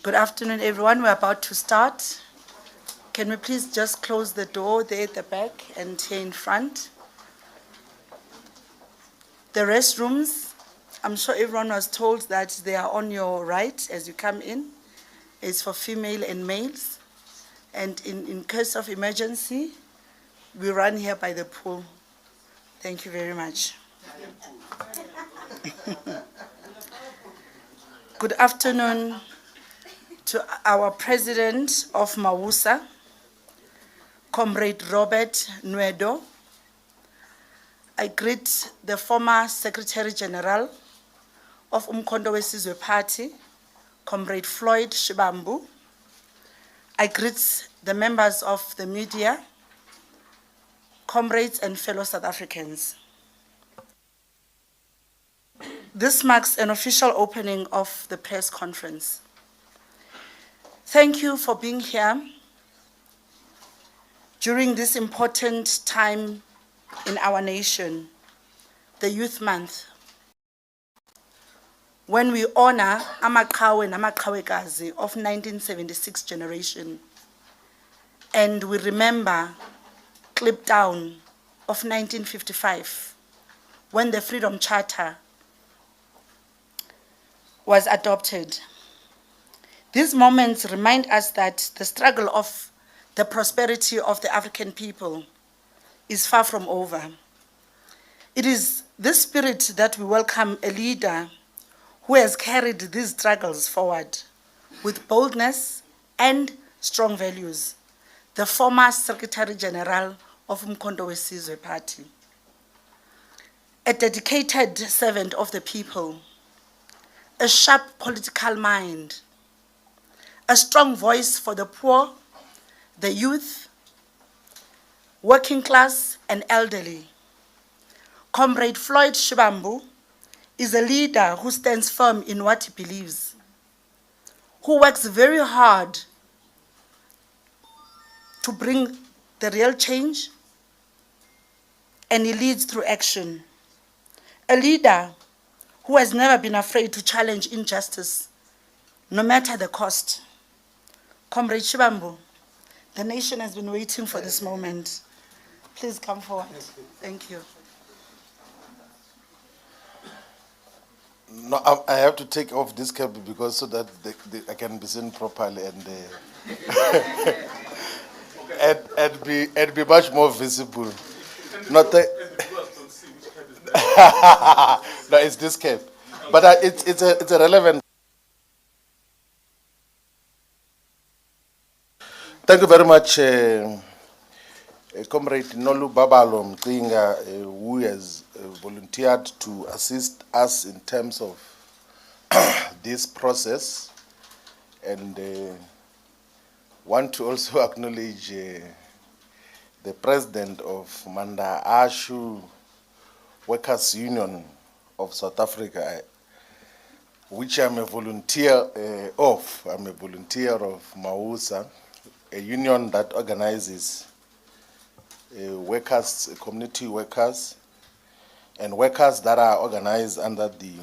Good afternoon, everyone. We're about to start. Can we please just close the door there at the back and here in front? The restrooms, I'm sure everyone was told that they are on your right as you come in. It's for female and males. And in case of emergency, we run here by the pool. Thank you very much. Good afternoon to our President of Mawusa, Comrade Robert Nwedo. I greet the former Secretary General of Umkhonto weSizwe Party, Comrade Floyd Shivambu. I greet the members of the media, comrades and fellow South Africans. This marks an official opening of the press conference. Thank you for being here during this important time in our nation, the Youth Month, when we honor Amaqhawe namaqhawekazi of 1976 generation, and we remember Kliptown of 1955, when the Freedom Charter was adopted. These moments remind us that the struggle of the prosperity of the African people is far from over. It is this spirit that we welcome a leader who has carried these struggles forward with boldness and strong values, the former Secretary General of Umkhonto weSizwe Party. A dedicated servant of the people, a sharp political mind, a strong voice for the poor, the youth, working class, and elderly. Comrade Floyd Shivambu is a leader who stands firm in what he believes, who works very hard to bring the real change, and he leads through action. A leader who has never been afraid to challenge injustice, no matter the cost. Comrade Shivambu, the nation has been waiting for this moment. Please come forward. Thank you. No, I have to take off this cap because so that I can be seen properly and be much more visible. Not the no, it's this cap, but it's a relevant. Thank you very much, Comrade Nolu Babalo Mtinga, who has volunteered to assist us in terms of this process, and want to also acknowledge the President of Manda Ashu Workers Union of South Africa, which I'm a volunteer of. I'm a volunteer of Mawusa, a union that organizes workers, community workers, and workers that are organized under the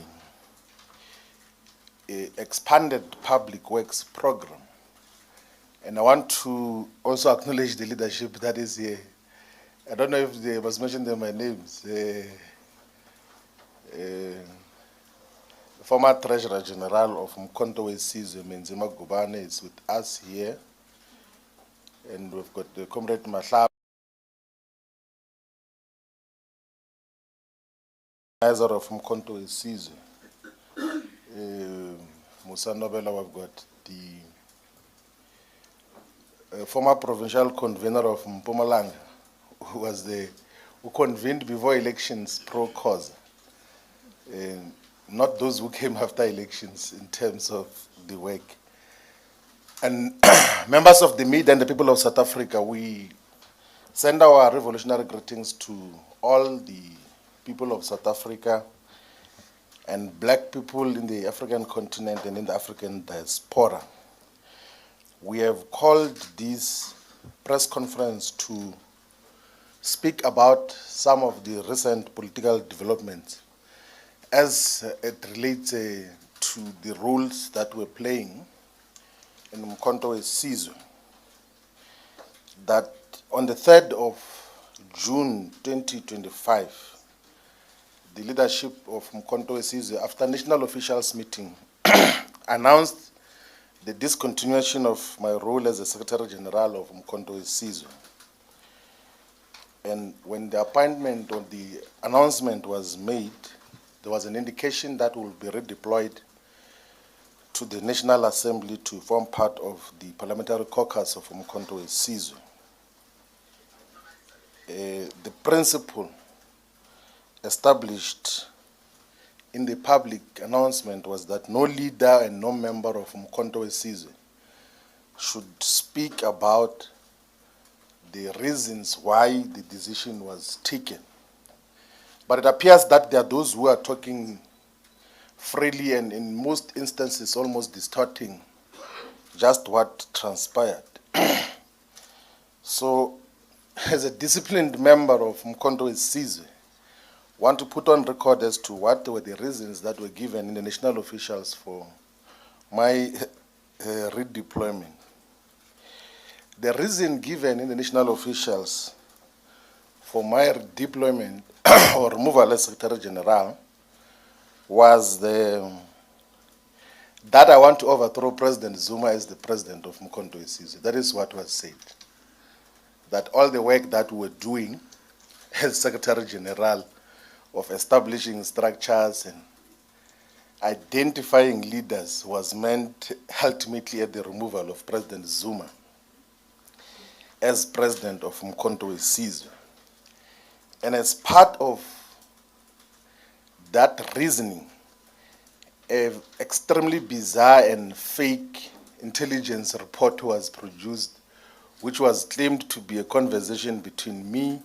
expanded public works program. And I want to also acknowledge the leadership that is here. I don't know if they must mention them by names. Former Treasurer General of Umkhonto weSizwe, Menzima Gubane, is with us here. And we've got the Comrade Mahlaba, organizer of Umkhonto weSizwe. Musa Nobela, we've got the former provincial convener of Mpumalanga, who convened before elections pro cause. Not those who came after elections in terms of the work. And members of the media and the people of South Africa, we send our revolutionary greetings to all the people of South Africa and black people in the African continent and in the African diaspora. We have called this press conference to speak about some of the recent political developments as it relates to the roles that we're playing in Umkhonto weSizwe that on the 3rd of June 2025, the leadership of Umkhonto weSizwe, after national officials meeting, announced the discontinuation of my role as the Secretary General of Umkhonto weSizwe. And when the appointment or the announcement was made, there was an indication that will be redeployed to the National Assembly to form part of the parliamentary caucus of Umkhonto weSizwe. The principle established in the public announcement was that no leader and no member of Umkhonto weSizwe should speak about the reasons why the decision was taken. But it appears that there are those who are talking freely and in most instances almost distorting just what transpired. So, as a disciplined member of Umkhonto weSizwe, want to put on record as to what were the reasons that were given in the national officials for my redeployment. The reason given in the national officials for my redeployment or removal as Secretary General was that I want to overthrow President Zuma as the president of Umkhonto weSizwe. That is what was said. That all the work that we were doing as Secretary General of establishing structures and identifying leaders was meant ultimately at the removal of President Zuma as president of Umkhonto weSizwe. And as part of that reasoning, an extremely bizarre and fake intelligence report was produced, which was claimed to be a conversation between me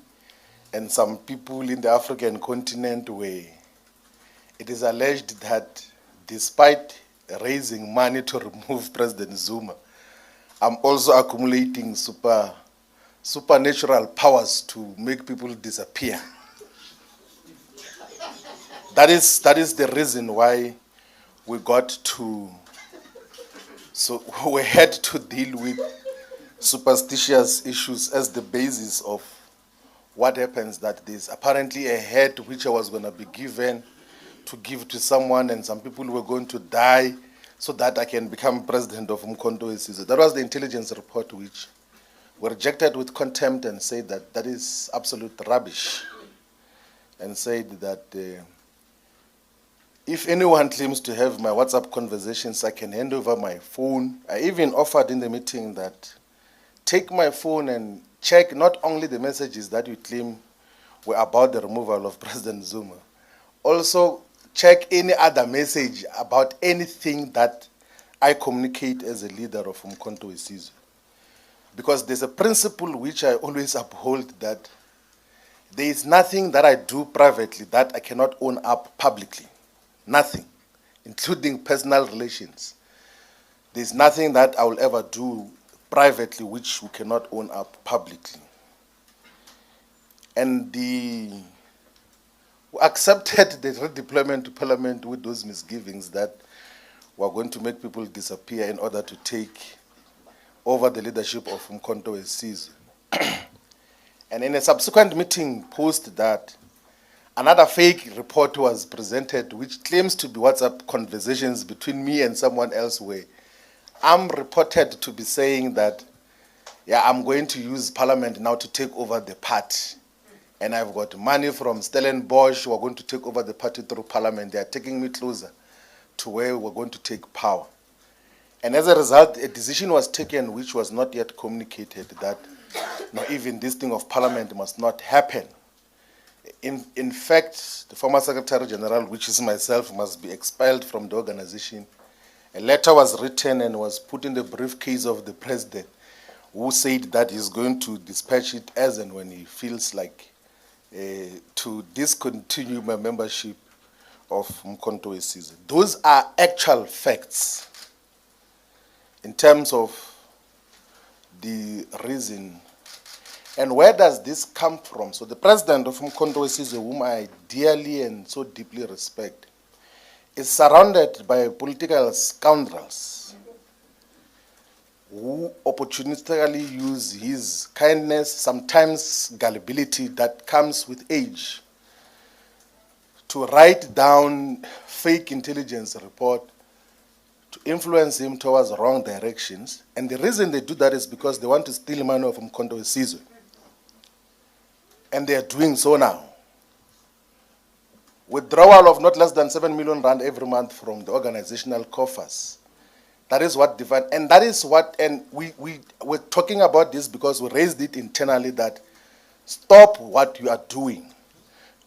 and some people in the African continent, where it is alleged that despite raising money to remove President Zuma, I'm also accumulating supernatural powers to make people disappear. That is the reason why we had to deal with superstitious issues as the basis of what happens, that there's apparently a head which I was going to be given to give to someone, and some people were going to die so that I can become president of Umkhonto weSizwe. That was the intelligence report, which were rejected with contempt and said that that is absolute rubbish, and said that if anyone claims to have my WhatsApp conversations, I can hand over my phone. I even offered in the meeting that take my phone and check not only the messages that you claim were about the removal of President Zuma, also check any other message about anything that I communicate as a leader of Umkhonto weSizwe. Because there's a principle which I always uphold, that there is nothing that I do privately that I cannot own up publicly. Nothing, including personal relations. There's nothing that I will ever do privately which we cannot own up publicly. And we accepted the redeployment to parliament with those misgivings that we're going to make people disappear in order to take over the leadership of Umkhonto weSizwe. And in a subsequent meeting post that, another fake report was presented which claims to be WhatsApp conversations between me and someone else, where I'm reported to be saying that, yeah, I'm going to use parliament now to take over the party. And I've got money from Stellenbosch who are going to take over the party through parliament. They are taking me closer to where we're going to take power. And as a result, a decision was taken which was not yet communicated, that even this thing of parliament must not happen. In fact, the former Secretary General, which is myself, must be expelled from the organization. A letter was written and was put in the briefcase of the president, who said that he's going to dispatch it as and when he feels like to discontinue my membership of Umkhonto weSizwe. Those are actual facts in terms of the reason. And where does this come from? So the president of Umkhonto weSizwe, whom I dearly and so deeply respect, is surrounded by political scoundrels who opportunistically use his kindness, sometimes gullibility that comes with age, to write down fake intelligence report to influence him towards wrong directions. And the reason they do that is because they want to steal money from Mkhonto Wesizwe. And they are doing so now. Withdrawal of not less than 7 million rand every month from the organizational coffers. That is what define, and that is what, and we're talking about this because we raised it internally that stop what you are doing,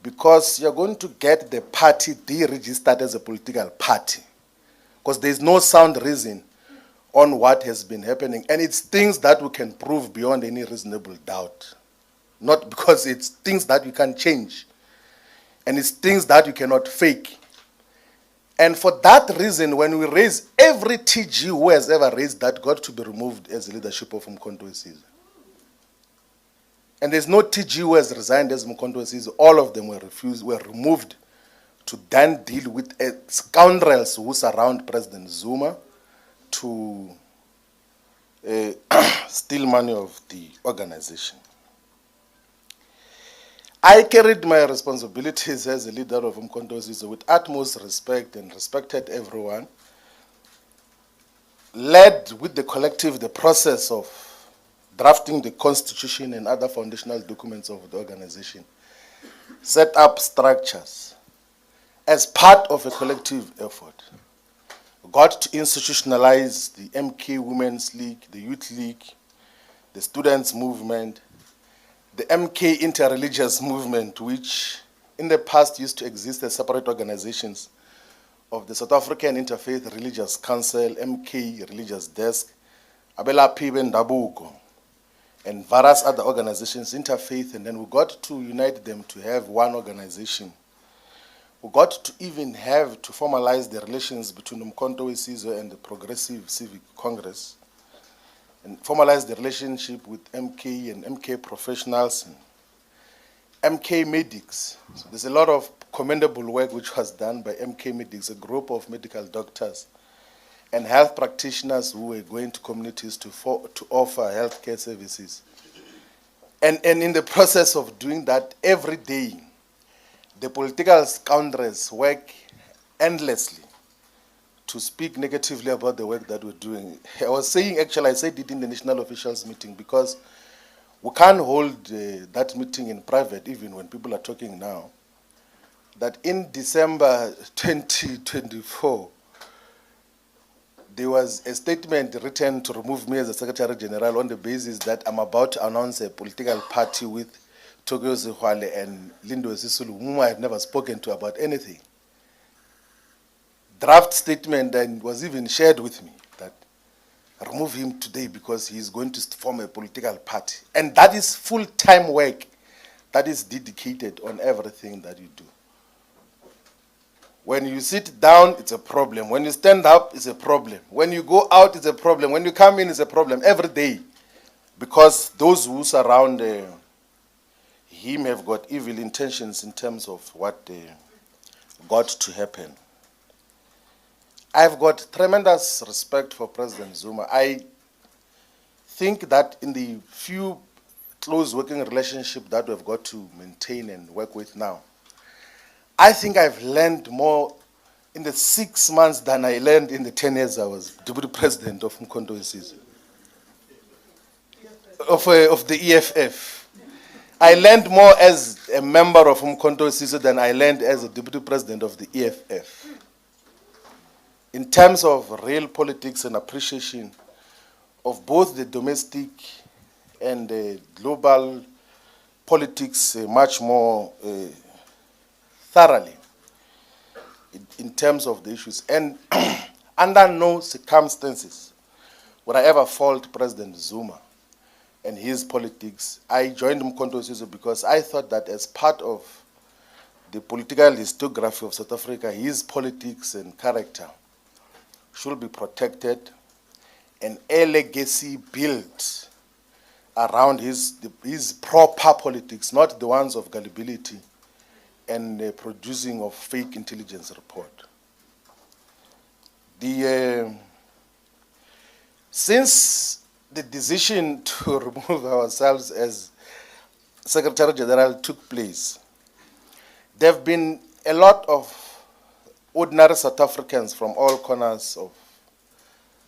because you're going to get the party deregistered as a political party, because there's no sound reason on what has been happening, and it's things that we can prove beyond any reasonable doubt, not because it's things that you can change, and it's things that you cannot fake. And for that reason, when we raise every TG who has ever raised that got to be removed as the leadership of Mkhonto Wesizwe. And there's no TG who has resigned as Mkhonto Wesizwe. All of them were removed to then deal with scoundrels who surround President Zuma to steal money of the organization. I carried my responsibilities as a leader of Mkhonto Wesizwe with utmost respect and respected everyone. Led with the collective the process of drafting the constitution and other foundational documents of the organization. Set up structures as part of a collective effort. Got to institutionalize the MK Women's League, the Youth League, the Students' Movement, the MK Interreligious Movement, which in the past used to exist as separate organizations of the South African Interfaith Religious Council, MK Religious Desk, Abelaphi Bendabuko, and various other organizations, interfaith, and then we got to unite them to have one organization. We got to even have to formalize the relations between Mkhonto Wesizwe and the Progressive Civic Congress, and formalize the relationship with MK and MK professionals and MK medics. So there's a lot of commendable work which was done by MK medics, a group of medical doctors and health practitioners who were going to communities to offer healthcare services. And in the process of doing that, every day, the political scoundrels work endlessly to speak negatively about the work that we're doing. I was saying, actually, I said it in the national officials meeting because we can't hold that meeting in private, even when people are talking now, that in December 2024, there was a statement written to remove me as the Secretary General on the basis that I'm about to announce a political party with Tokyo Zihwale and Lindo Sisulu, whom I have never spoken to about anything. Draft statement and was even shared with me that remove him today because he is going to form a political party. And that is full-time work that is dedicated on everything that you do. When you sit down, it's a problem. When you stand up, it's a problem. When you go out, it's a problem. When you come in, it's a problem every day. Because those who surround him have got evil intentions in terms of what got to happen. I've got tremendous respect for President Zuma. I think that in the few close working relationship that we've got to maintain and work with now, I think I've learned more in the 6 months than I learned in the 10 years I was Deputy President of Mkhonto Wesizwe, of the EFF. I learned more as a member of Mkhonto Wesizwe than I learned as a Deputy President of the EFF. In terms of real politics and appreciation of both the domestic and the global politics much more thoroughly in terms of the issues. And under no circumstances would I ever fault President Zuma and his politics. I joined Mkhonto Wesizwe because I thought that as part of the political historiography of South Africa, his politics and character should be protected and a legacy built around his proper politics, not the ones of gullibility and producing of fake intelligence report. The Since the decision to remove ourselves as Secretary General took place, there have been a lot of ordinary South Africans from all corners of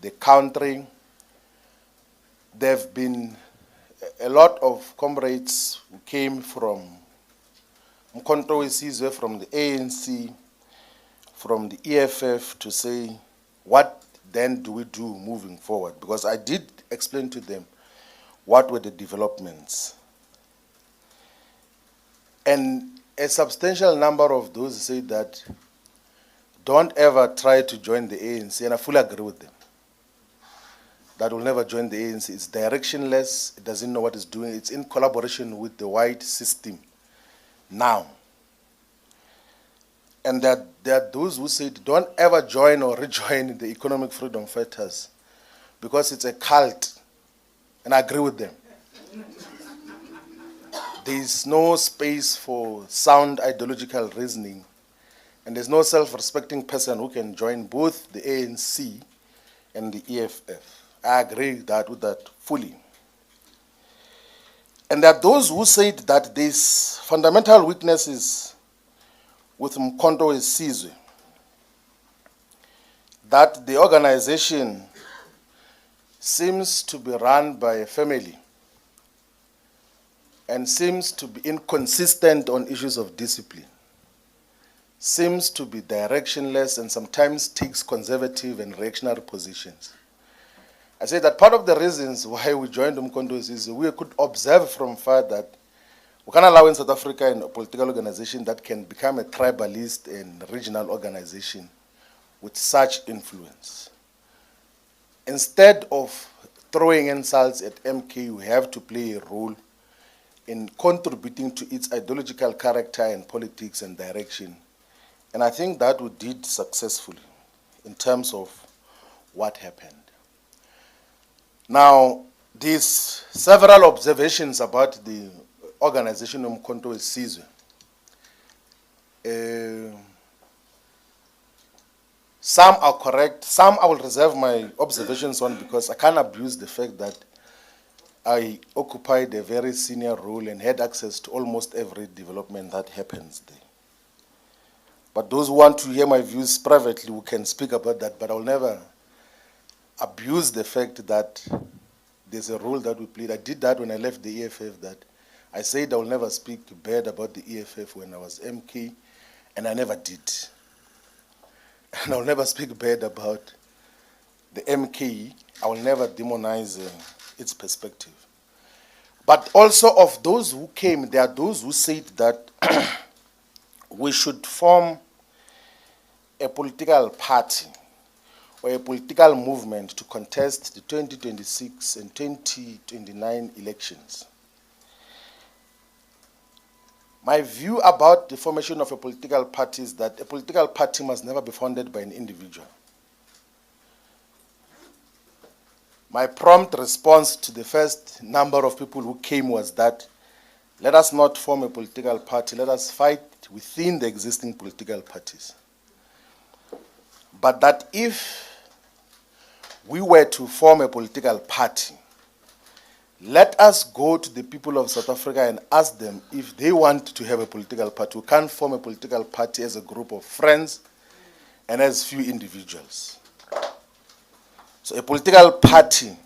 the country. There have been a lot of comrades who came from Mkhonto Wesizwe, from the ANC, from the EFF, to say, what then do we do moving forward? Because I did explain to them what were the developments. And a substantial number of those said that don't ever try to join the ANC, and I fully agree with them. That will never join the ANC. It's directionless, it doesn't know what it's doing, it's in collaboration with the white system now. And there are those who said, don't ever join or rejoin the economic freedom fighters because it's a cult. And I agree with them. There is no space for sound ideological reasoning. And there's no self-respecting person who can join both the ANC and the EFF. I agree with that fully. And there are those who said that there's fundamental weaknesses with Mkhonto Wesizwe, that the organization seems to be run by a family and seems to be inconsistent on issues of discipline, seems to be directionless and sometimes takes conservative and reactionary positions. I say that part of the reasons why we joined Mkhonto Wesizwe, we could observe from far that we can't allow in South Africa a political organization that can become a tribalist and regional organization with such influence. Instead of throwing insults at MK, we have to play a role in contributing to its ideological character and politics and direction. And I think that we did successfully in terms of what happened. Now, these several observations about the organization of Mkhonto Wesizwe. Some are correct, some I will reserve my observations on because I can't abuse the fact that I occupied a very senior role and had access to almost every development that happens there. But those who want to hear my views privately, we can speak about that, but I will never abuse the fact that there's a role that we played. I did that when I left the EFF, that I said I will never speak bad about the EFF when I was MK, and I never did. And I will never speak bad about the MK. I will never demonize its perspective. But also of those who came, there are those who said that we should form a political party or a political movement to contest the 2026 and 2029 elections. My view about the formation of a political party is that a political party must never be founded by an individual. My prompt response to the first number of people who came was that let us not form a political party, let us fight within the existing political parties. But that if we were to form a political party, let us go to the people of South Africa and ask them if they want to have a political party. We can't form a political party as a group of friends and as few individuals. So a political party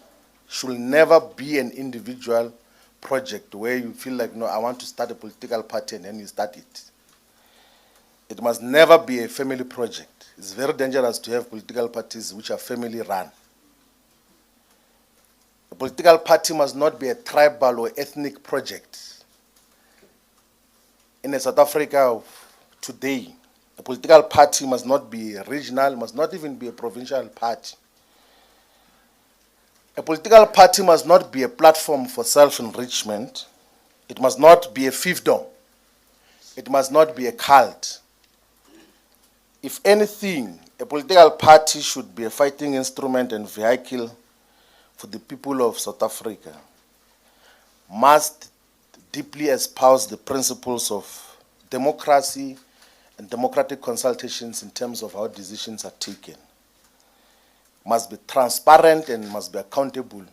should never be an individual project where you feel like, no, I want to start a political party and then you start it. It must never be a family project. It's very dangerous to have political parties which are family run. A political party must not be a tribal or ethnic project. In South Africa of today, a political party must not be regional, must not even be a provincial party. A political party must not be a platform for self-enrichment. It must not be a fiefdom. It must not be a cult. If anything, a political party should be a fighting instrument and vehicle for the people of South Africa, must deeply espouse the principles of democracy and democratic consultations in terms of how decisions are taken. must be transparent and must be accountable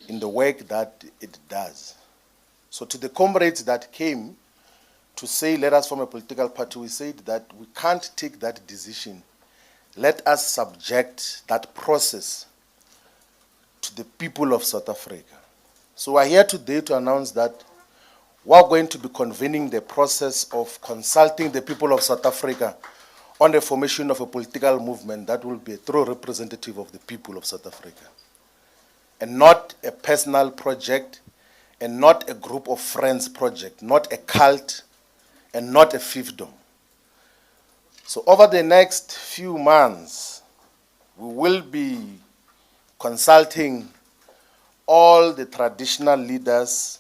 in the work that it does. So to the comrades that came to say, let us form a political party, we said that we can't take that decision. Let us subject that process to the people of South Africa. So we're here today to announce that we're going to be convening the process of consulting the people of South Africa on the formation of a political movement that will be a true representative of the people of South Africa, and not a personal project, and not a group of friends project, not a cult, and not a fiefdom. So over the next few months, we will be consulting all the traditional leaders,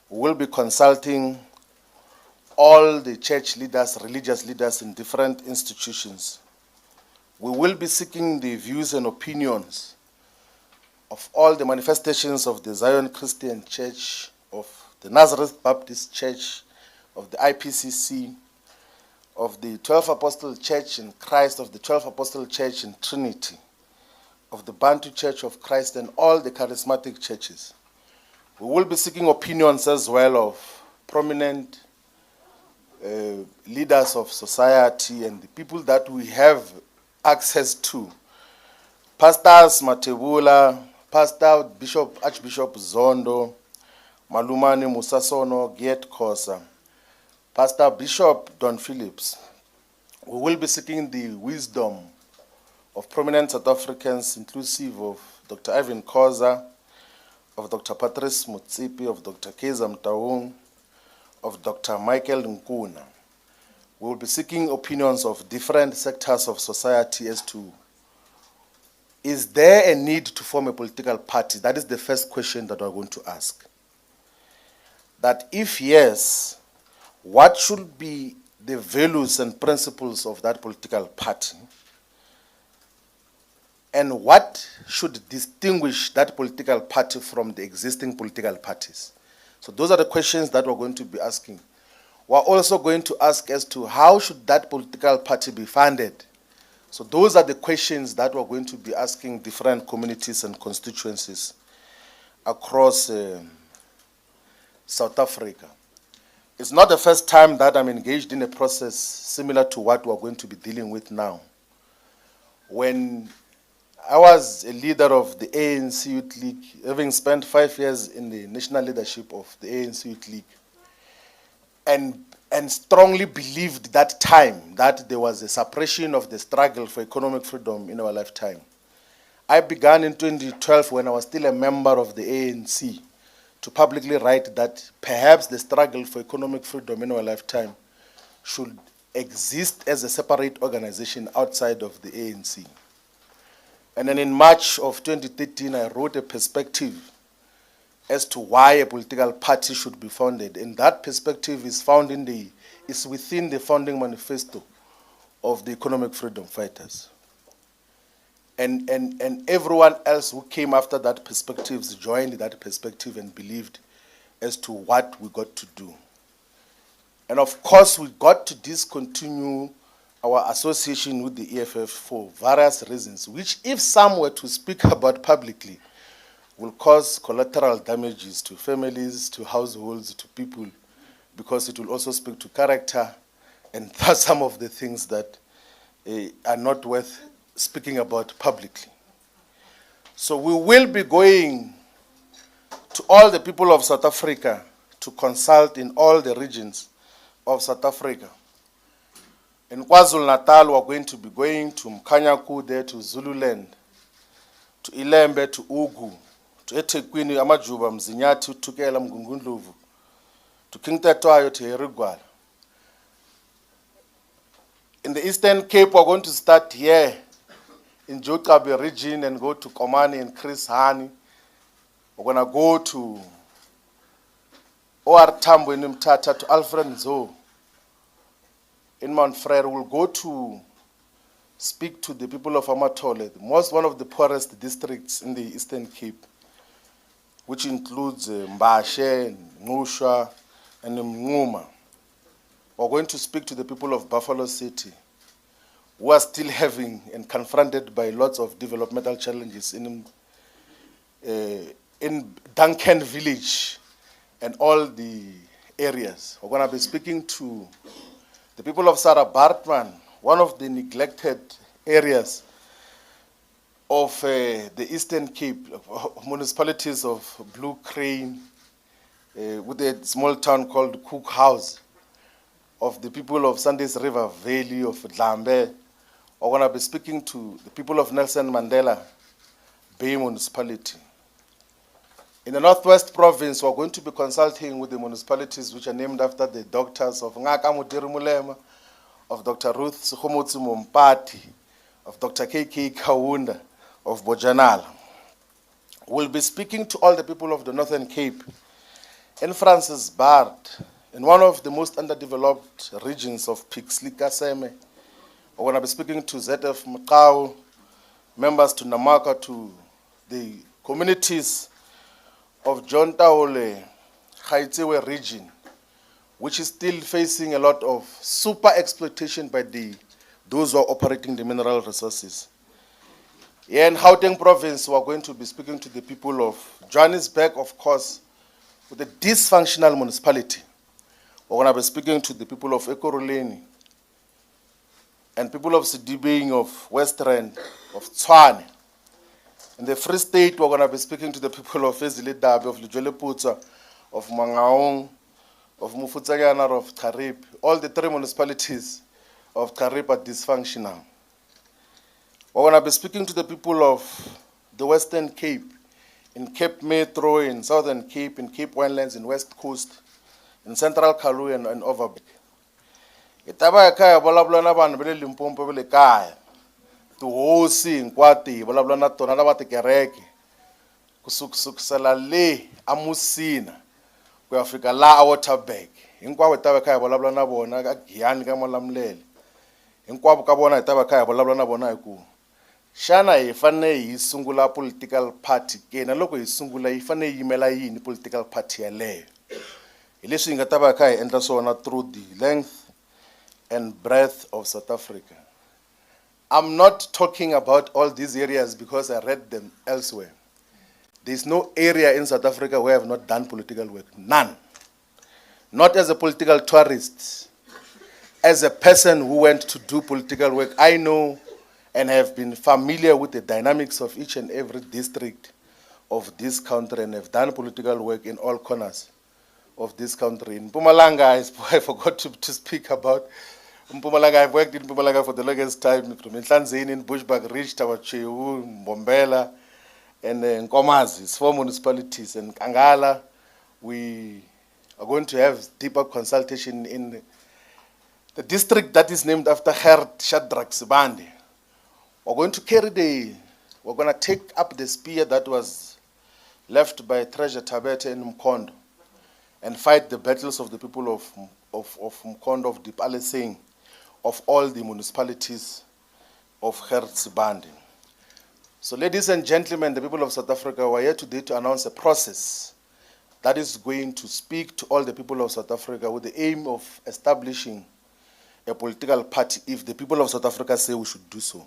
we will be consulting all the church leaders, religious leaders in different institutions. We will be seeking the views and opinions of all the manifestations of the Zion Christian Church, of the Nazareth Baptist Church, of the IPCC, of the 12 Apostle Church in Christ, of the 12 Apostle Church in Trinity, of the Bantu Church of Christ, and all the charismatic churches. We will be seeking opinions as well of prominent leaders of society and the people that we have access to. Pastors Matebula, Pastor Bishop, Archbishop Zondo, Malumani Musasono, Giet Kosa, Pastor Bishop Don Phillips. We will be seeking the wisdom of prominent South Africans, inclusive of Dr. Ivan Koza, of Dr. Patrice Mutsipi, of Dr. Keza Mtaung, of Dr. Michael Nkuna. We will be seeking opinions of different sectors of society as to, is there a need to form a political party? That is the first question that we're going to ask. That if yes, what should be the values and principles of that political party? And what should distinguish that political party from the existing political parties? So those are the questions that we're going to be asking. We're also going to ask as to how should that political party be funded? So those are the questions that we're going to be asking different communities and constituencies across South Africa. It's not the first time that I'm engaged in a process similar to what we're going to be dealing with now. When I was a leader of the ANC Youth League, having spent 5 years in the national leadership of the ANC Youth League, and strongly believed that time that there was a suppression of the struggle for economic freedom in our lifetime. I began in 2012, when I was still a member of the ANC, to publicly write that perhaps the struggle for economic freedom in our lifetime should exist as a separate organization outside of the ANC. And then in March of 2013, I wrote a perspective as to why a political party should be founded. And that perspective is found is within the founding manifesto of the economic freedom fighters. And everyone else who came after that perspective joined that perspective and believed as to what we got to do. And of course, we got to discontinue our association with the EFF for various reasons, which if some were to speak about publicly, will cause collateral damages to families, to households, to people, because it will also speak to character, and that's some of the things that are not worth speaking about publicly. So we will be going to all the people of South Africa to consult in all the regions of South Africa. In KwaZulu-Natal, we're going to be going to Mkanyaku, there to Zululand, to Ilembe, to Ugu, to eThekwini, Amajuba, Mzinyathi, Thukela, Mgungundlovu, to King Tetwayo, to Herigwala. In the Eastern Cape, we're going to start here in Jokabe region and go to Komani and Chris Hani. We're going to go to OR Tambo in Mthatha, to Alfred Nzo in Mount Frere. We'll go to speak to the people of Amatole, one of the poorest districts in the Eastern Cape, which includes Mbashe, Ngusha, and Mnguma. We're going to speak to the people of Buffalo City. who are still having and confronted by lots of developmental challenges in Duncan Village and all the areas. We're going to be speaking to the people of Sarah Bartman, one of the neglected areas of the Eastern Cape, municipalities of Blue Crane, with a small town called Cook House, of the people of Sandys River Valley, of Dlambe. We're going to be speaking to the people of Nelson Mandela Bay Municipality. In the Northwest Province, we're going to be consulting with the municipalities which are named after the doctors of Ngaka Mudiri Mulema, of Dr. Ruth Sukhomotsi Mompati, of Dr. KK Kaunda, of Bojanala. We'll be speaking to all the people of the Northern Cape in Francis Bard, in one of the most underdeveloped regions of Pixley Kaseme. We're going to be speaking to ZF Mkau, members to Namaka, to the communities of John Taole, Gaitsewe region, which is still facing a lot of super exploitation by those who are operating the mineral resources. Here in Gauteng province, we're going to be speaking to the people of Johannesburg, of course, with a dysfunctional municipality. We're going to be speaking to the people of Ekurhuleni and people of Sidibeng, of West Rand, of Tshwane. In the Free State, we're going to be speaking to the people of Ezile-Dabe, of Lujole-Putsa, of Mangaung, of Mufutsanyana, of Karib. All the three municipalities of Karib are dysfunctional. We're going to be speaking to the people of the Western Cape, in Cape Metro, in Southern Cape, in Cape Winelands, in West Coast, in Central Karoo and Overberg. Itaba ya kaya bolabula na vanhu vele Limpopo vele kaya. Tihosi hinkwati vulavula na tona lava tikereke kusukusela le amusina ku ya fika la Waterberg. Hinkwavo hi ta va kha hi vulavula na vona ka Giyani ka Malamulele. Hinkwavo ka vona hi ta va kha hi vulavula na vona hi ku xana hi fanele hi sungula political party ke na loko hi sungula yi fanele yi yimela yini political party yaleyo. Hi leswi hi nga ta va kha hi endla swona through the length and breadth of South Africa. I'm not talking about all these areas because I read them elsewhere. There's no area in South Africa where I have not done political work. None. Not as a political tourist. As a person who went to do political work, I know and have been familiar with the dynamics of each and every district of this country and have done political work in all corners of this country. In Mpumalanga, I forgot to speak about Mpumalanga. I've worked in Mpumalanga for the longest time, from Nhlanzini, in Bushbuck Ridge, Tawachewu, Mbombela, and Nkomazi. It's 4 municipalities. And Kangala, we are going to have deeper consultation in the district that is named after Gert Shadrack Sibande. We're going to we're going to take up the spear that was left by Treasure Tabete in Mkondo and fight the battles of the people of Mkondo, of the Palestine, of all the municipalities of Gert Sibande. So ladies and gentlemen, the people of South Africa, we are here today to announce a process that is going to speak to all the people of South Africa with the aim of establishing a political party if the people of South Africa say we should do so.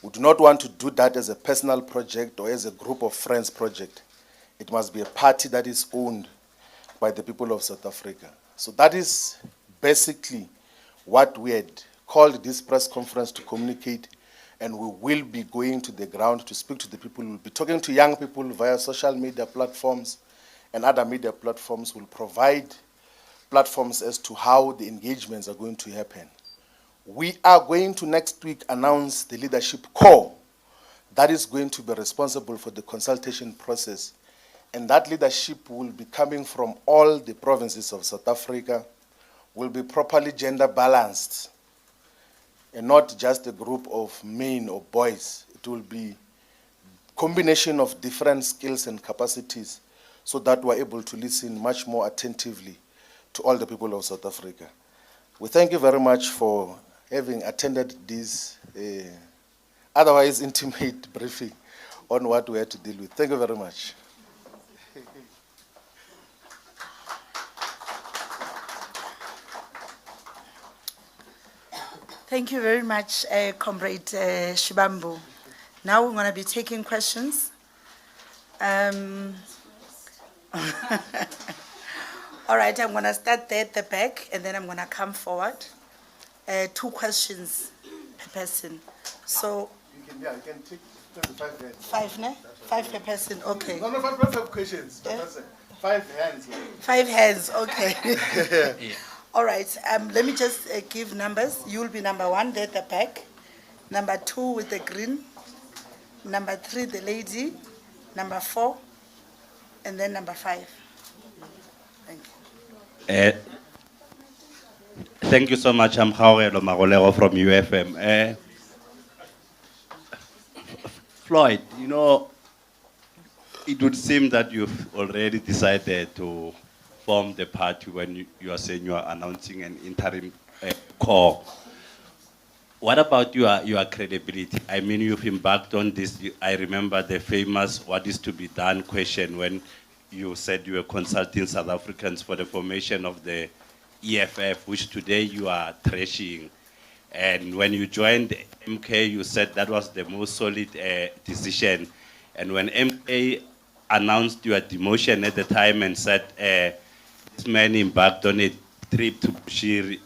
We do not want to do that as a personal project or as a group of friends project. It must be a party that is owned by the people of South Africa. So that is basically what we had called this press conference to communicate, and we will be going to the ground to speak to the people. We'll be talking to young people via social media platforms and other media platforms. We'll provide platforms as to how the engagements are going to happen. We are going to next week announce the leadership core that is going to be responsible for the consultation process. And that leadership will be coming from all the provinces of South Africa, will be properly gender balanced, and not just a group of men or boys. It will be a combination of different skills and capacities so that we're able to listen much more attentively to all the people of South Africa. We thank you very much for having attended this otherwise intimate briefing on what we had to deal with. Thank you very much. Thank you very much, Comrade Shivambu. Now we're going to be taking questions. All right, I'm going to start there at the back, and then I'm going to come forward. 2 questions per person. So, You can take 25 hands. 5, ne? 5 per person, okay. No, 5 questions per person. 5 hands. 5 hands, okay. All right, let me just give numbers. You'll be number 1 there at the back, number 2 with the green, number 3 the lady, number 4, and then number 5. Thank you. Thank you so much. I'm Jaurelo Magolero from UFM. Floyd, you know, it would seem that you've already decided to form the party when you are saying you are announcing an interim core. What about your credibility? I mean, you've embarked on this. I remember the famous "what is to be done" question when you said you were consulting South Africans for the formation of the EFF, which today you are trashing. And when you joined MK, you said that was the most solid decision. And when MK announced your demotion at the time and said this man embarked on a trip to Bushiri,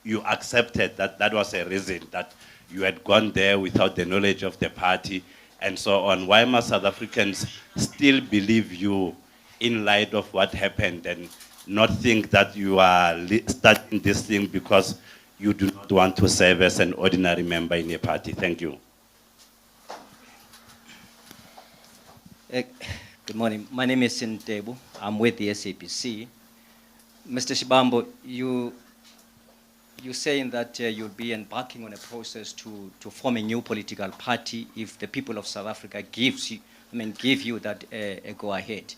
you accepted that that was a reason, that you had gone there without the knowledge of the party and so on. Why must South Africans still believe you in light of what happened and not think that you are starting this thing because you do not want to serve as an ordinary member in a party? Thank you. Good morning. My name is Sintebu. I'm with the SAPC. Mr. Shivambu, you're saying that you'll be embarking on a process to form a new political party if the people of South Africa give you that go-ahead.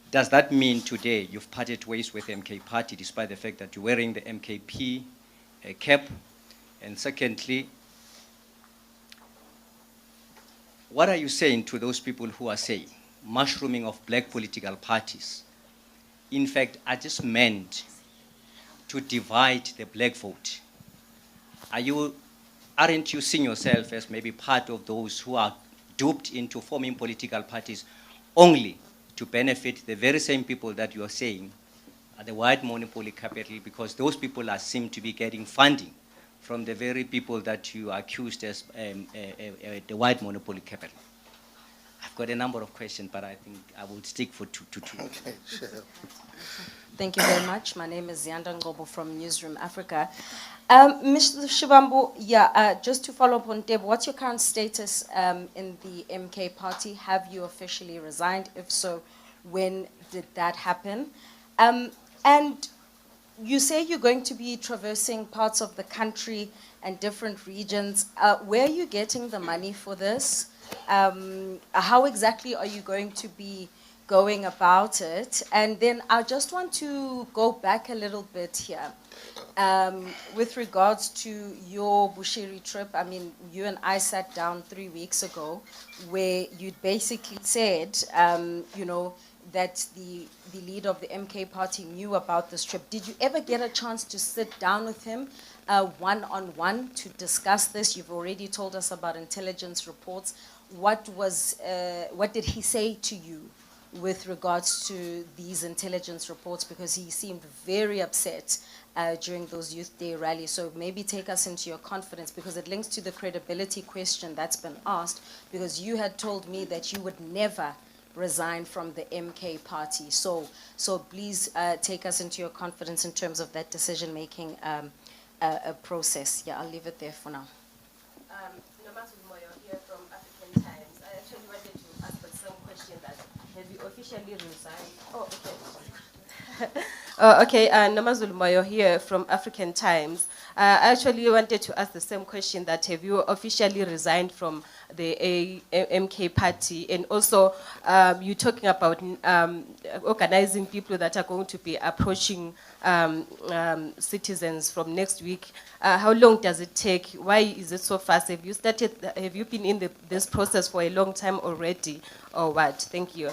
Does that mean today you've parted ways with MK Party despite the fact that you're wearing the MKP cap? And secondly, what are you saying to those people who are saying mushrooming of black political parties, in fact, are just meant to divide the black vote? Aren't you seeing yourself as maybe part of those who are duped into forming political parties only to benefit the very same people that you are saying are the white monopoly capital, because those people seem to be getting funding from the very people that you accused as the white monopoly capital? I've got a number of questions, but I think I will stick for two. Okay, sure. Thank you very much. My name is Yanda Ngobo from Newsroom Africa. Mr. Shivambu, just to follow up on Deb, what's your current status in the MK Party? Have you officially resigned? If so, when did that happen? And you say you're going to be traversing parts of the country and different regions. Where are you getting the money for this? How exactly are you going to be going about it? And then I just want to go back a little bit here. With regards to your Bushiri trip, I mean, you and I sat down 3 weeks ago where you basically said, that the leader of the MK Party knew about this trip. Did you ever get a chance to sit down with him one-on-one to discuss this? You've already told us about intelligence reports. What did he say to you with regards to these intelligence reports? Because he seemed very upset during those Youth Day rallies. So maybe take us into your confidence, because it links to the credibility question that's been asked, because you had told me that you would never resign from the MK Party. So please take us into your confidence in terms of that decision-making process. Yeah, I'll leave it there for now. Here from African Times. I actually wanted to ask the same question, that have you officially resigned? Oh, okay. Okay, Nomazulu Moyo here from African Times. I actually wanted to ask the same question, that have you officially resigned from the MK Party? And also, you're talking about organizing people that are going to be approaching citizens from next week. How long does it take? Why is it so fast? Have you been in this process for a long time already, or what? Thank you.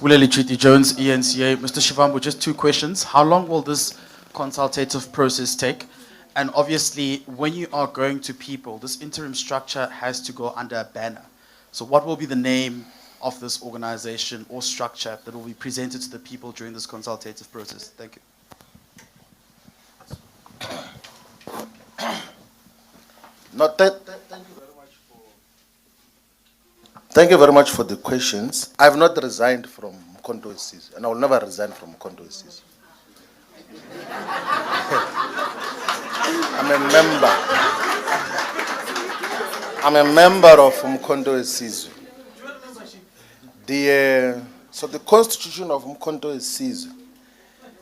Willie Treaty Jones, ENCA. Mr. Shivambu, just two questions. How long will this consultative process take? And obviously, when you are going to people, this interim structure has to go under a banner. So what will be the name of this organization or structure that will be presented to the people during this consultative process? Thank you. No, thank you very much for the questions. I have not resigned from Mkhonto Wesizwe, and I will never resign from Mkhonto Wesizwe. I'm a member of Mkhonto Wesizwe. So the constitution of Mkhonto Wesizwe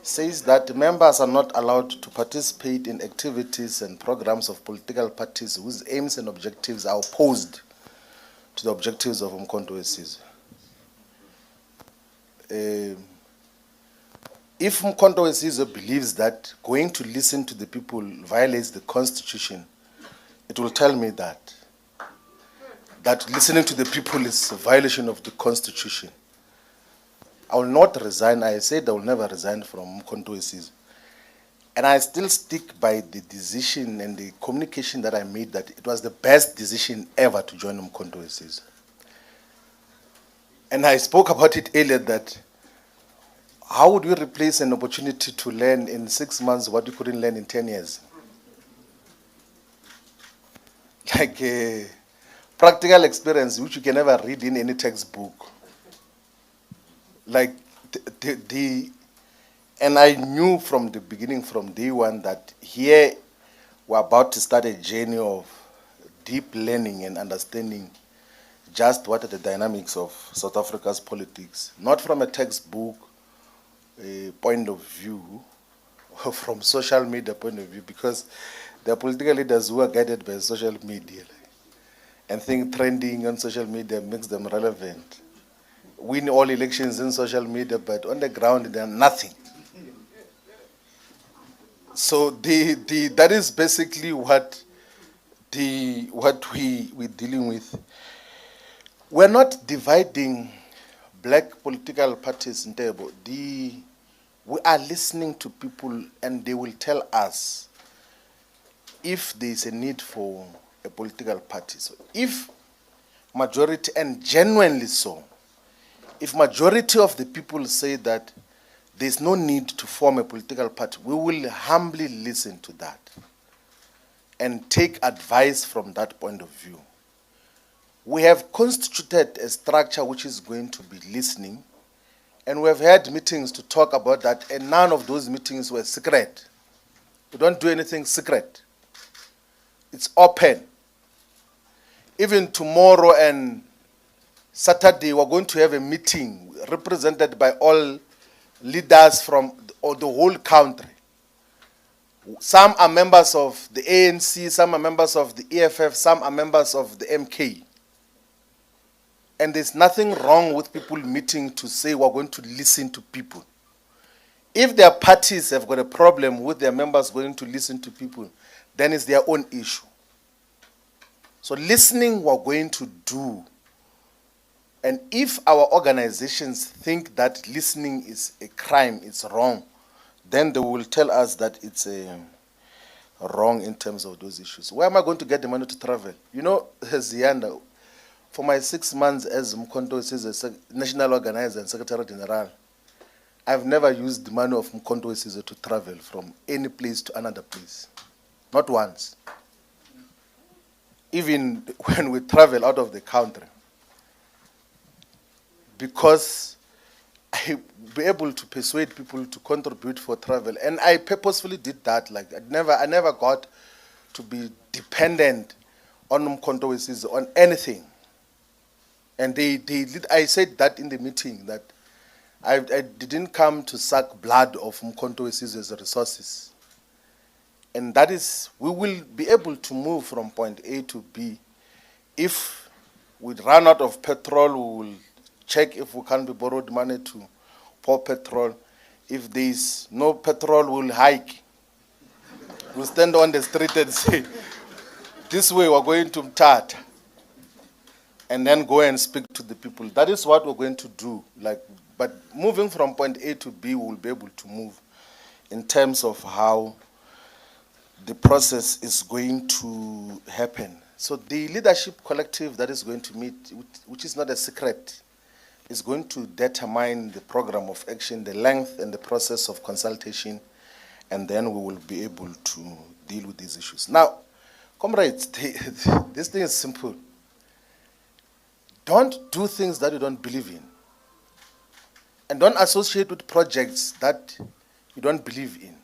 says that members are not allowed to participate in activities and programs of political parties whose aims and objectives are opposed to the objectives of Mkhonto Wesizwe. If Mkhonto Wesizwe believes that going to listen to the people violates the constitution, it will tell me that listening to the people is a violation of the constitution. I will not resign. I said I will never resign from Mkhonto Wesizwe. And I still stick by the decision and the communication that I made that it was the best decision ever to join Mkhonto Wesizwe. And I spoke about it earlier that how would we replace an opportunity to learn in 6 months what we couldn't learn in 10 years? Like a practical experience which you can never read in any textbook. Like and I knew from the beginning, from day one, that here we're about to start a journey of deep learning and understanding just what are the dynamics of South Africa's politics, not from a textbook point of view, or from social media point of view, because there are political leaders who are guided by social media and think trending on social media makes them relevant. Win all elections in social media, but on the ground they're nothing. So that is basically what we're dealing with. We're not dividing black political parties in table. We are listening to people, and they will tell us if there is a need for a political party. So if majority, and genuinely so, if majority of the people say that there's no need to form a political party, we will humbly listen to that and take advice from that point of view. We have constituted a structure which is going to be listening, and we have had meetings to talk about that, and none of those meetings were secret. We don't do anything secret. It's open. Even tomorrow and Saturday, we're going to have a meeting represented by all leaders from the whole country. Some are members of the ANC, some are members of the EFF, some are members of the MK. And there's nothing wrong with people meeting to say we're going to listen to people. If their parties have got a problem with their members going to listen to people, then it's their own issue. So listening we're going to do. And if our organizations think that listening is a crime, it's wrong, then they will tell us that it's wrong in terms of those issues. Where am I going to get the money to travel? You know, Zianda, for my 6 months as Mkhonto Wesizwe national organizer and secretary general, I've never used the money of Mkhonto Wesizwe to travel from any place to another place. Not once. Even when we travel out of the country. Because I be able to persuade people to contribute for travel. And I purposefully did that. Like I never got to be dependent on Mkhonto Wesizwe on anything. And I said that in the meeting, that I didn't come to suck blood of Mkhonto Wesizwe's resources. And that is, we will be able to move from point A to B. If we run out of petrol, we will check if we can be borrowed money to pour petrol. If there is no petrol, we'll hike. will stand on the street and say, this way we're going to Mthatha, and then go and speak to the people. That is what we're going to do. But moving from point A to B, we'll be able to move in terms of how the process is going to happen. So the leadership collective that is going to meet, which is not a secret, is going to determine the program of action, the length and the process of consultation, and then we will be able to deal with these issues. Now, comrades, this thing is simple. Don't do things that you don't believe in. And don't associate with projects that you don't believe in.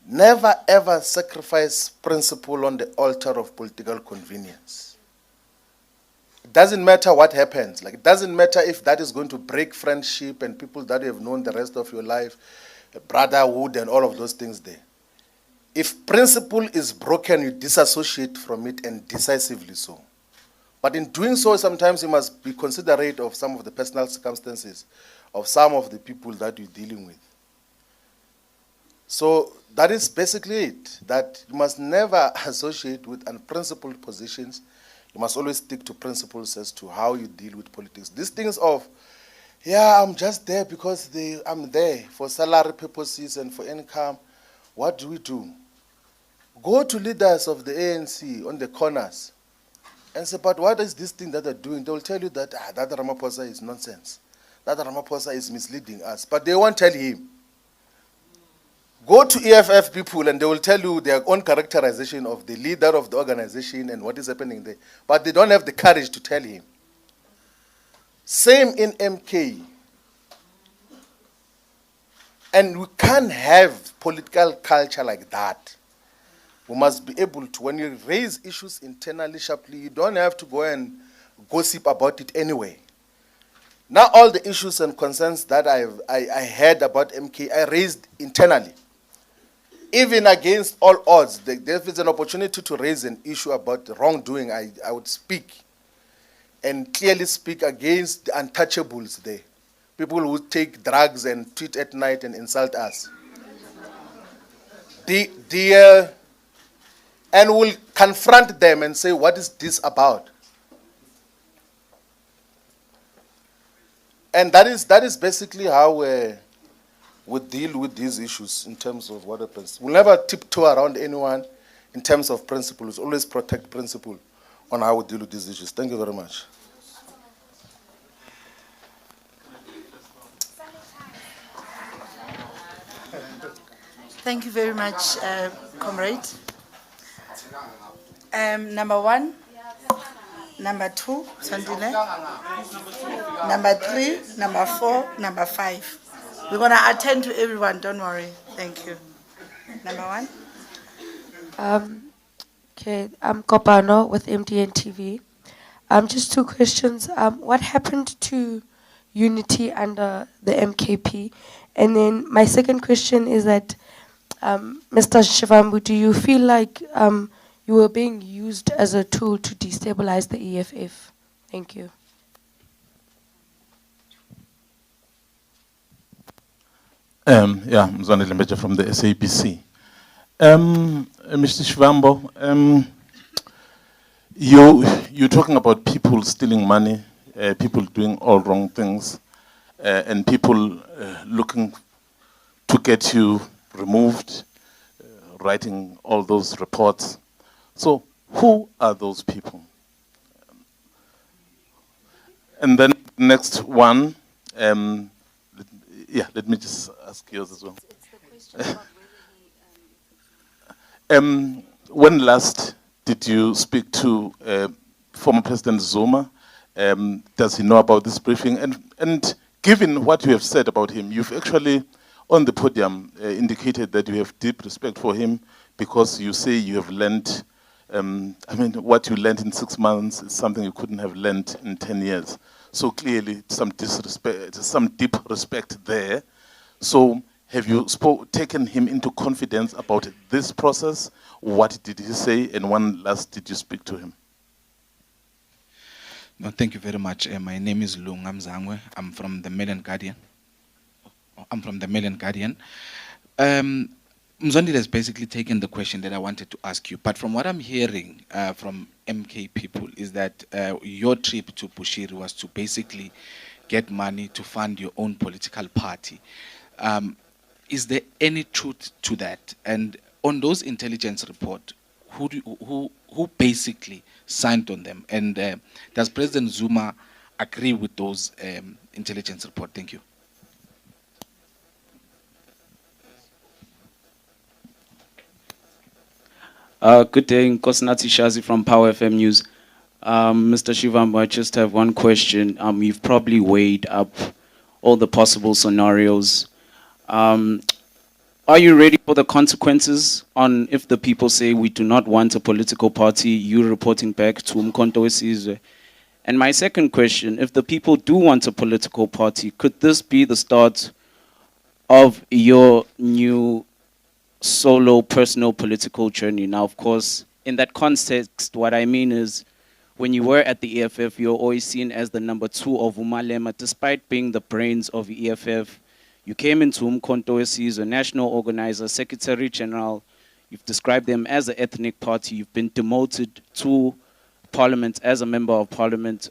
Never ever sacrifice principle on the altar of political convenience. It doesn't matter what happens. It doesn't matter if that is going to break friendship and people that you have known the rest of your life, brotherhood and all of those things there. If principle is broken, you disassociate from it, and decisively so. But in doing so, sometimes you must be considerate of some of the personal circumstances of some of the people that you're dealing with. So that is basically it, that you must never associate with unprincipled positions. You must always stick to principles as to how you deal with politics. These things of, yeah, I'm just there because I'm there for salary purposes and for income. What do we do? Go to leaders of the ANC on the corners and say, but what is this thing that they're doing? They will tell you that that Ramaphosa is nonsense. That Ramaphosa is misleading us. But they won't tell him. Go to EFF people and they will tell you their own characterization of the leader of the organization and what is happening there. But they don't have the courage to tell him. Same in MK. And we can't have political culture like that. We must be able to, when you raise issues internally sharply, you don't have to go and gossip about it anyway. Now all the issues and concerns that I heard about MK, I raised internally. Even against all odds, there is an opportunity to raise an issue about wrongdoing, I would speak and clearly speak against the untouchables there. People who take drugs and tweet at night and insult us. And we'll confront them and say, what is this about? And that is basically how we deal with these issues in terms of what happens. We'll never tiptoe around anyone in terms of principles. Always protect principle on how we deal with these issues. Thank you very much. Thank you very much, comrade. Number 1, number 2, Sandile, number 3, number 4, number 5. We're going to attend to everyone, don't worry. Thank you. Number 1. Okay, I'm Kopano with MDN TV. Just 2 questions. What happened to unity under the MKP? And then my second question is that, Mr. Shivambu, do you feel like you were being used as a tool to destabilize the EFF? Thank you. Yeah, Mzwane Lembeja from the SABC. Mr. Shivambu, you're talking about people stealing money, people doing all wrong things, and people looking to get you removed, writing all those reports. So who are those people? And then next one, let me just ask yours as well. It's the question about whether when last did you speak to former President Zuma? Does he know about this briefing? And given what you have said about him, you've actually, on the podium, indicated that you have deep respect for him because you say you have learned, what you learned in 6 months is something you couldn't have learned in 10 years. So clearly, some deep respect there. So have you taken him into confidence about this process? What did he say? And when last did you speak to him? No, thank you very much. My name is Lunga Mzangwe. I'm from the Mail and Guardian. Mzondile has basically taken the question that I wanted to ask you, but from what I'm hearing from MK people is that your trip to Bushiri was to basically get money to fund your own political party. Is there any truth to that? And on those intelligence reports, who basically signed on them? And does President Zuma agree with those intelligence reports? Thank you. Good day, Nkosinathi Shazi from Power FM News. Mr. Shivambu, I just have one question. You've probably weighed up all the possible scenarios. Are you ready for the consequences on if the people say we do not want a political party, you reporting back to Umkhonto weSizwe? And my second question, if the people do want a political party, could this be the start of your new solo personal political journey? Now, of course, in that context, what I mean is when you were at the EFF, you're always seen as the number 2 of Umalema, despite being the brains of the EFF. You came into Umkhonto weSizwe, a national organizer, secretary general. You've described them as an ethnic party. You've been demoted to parliament as a member of parliament.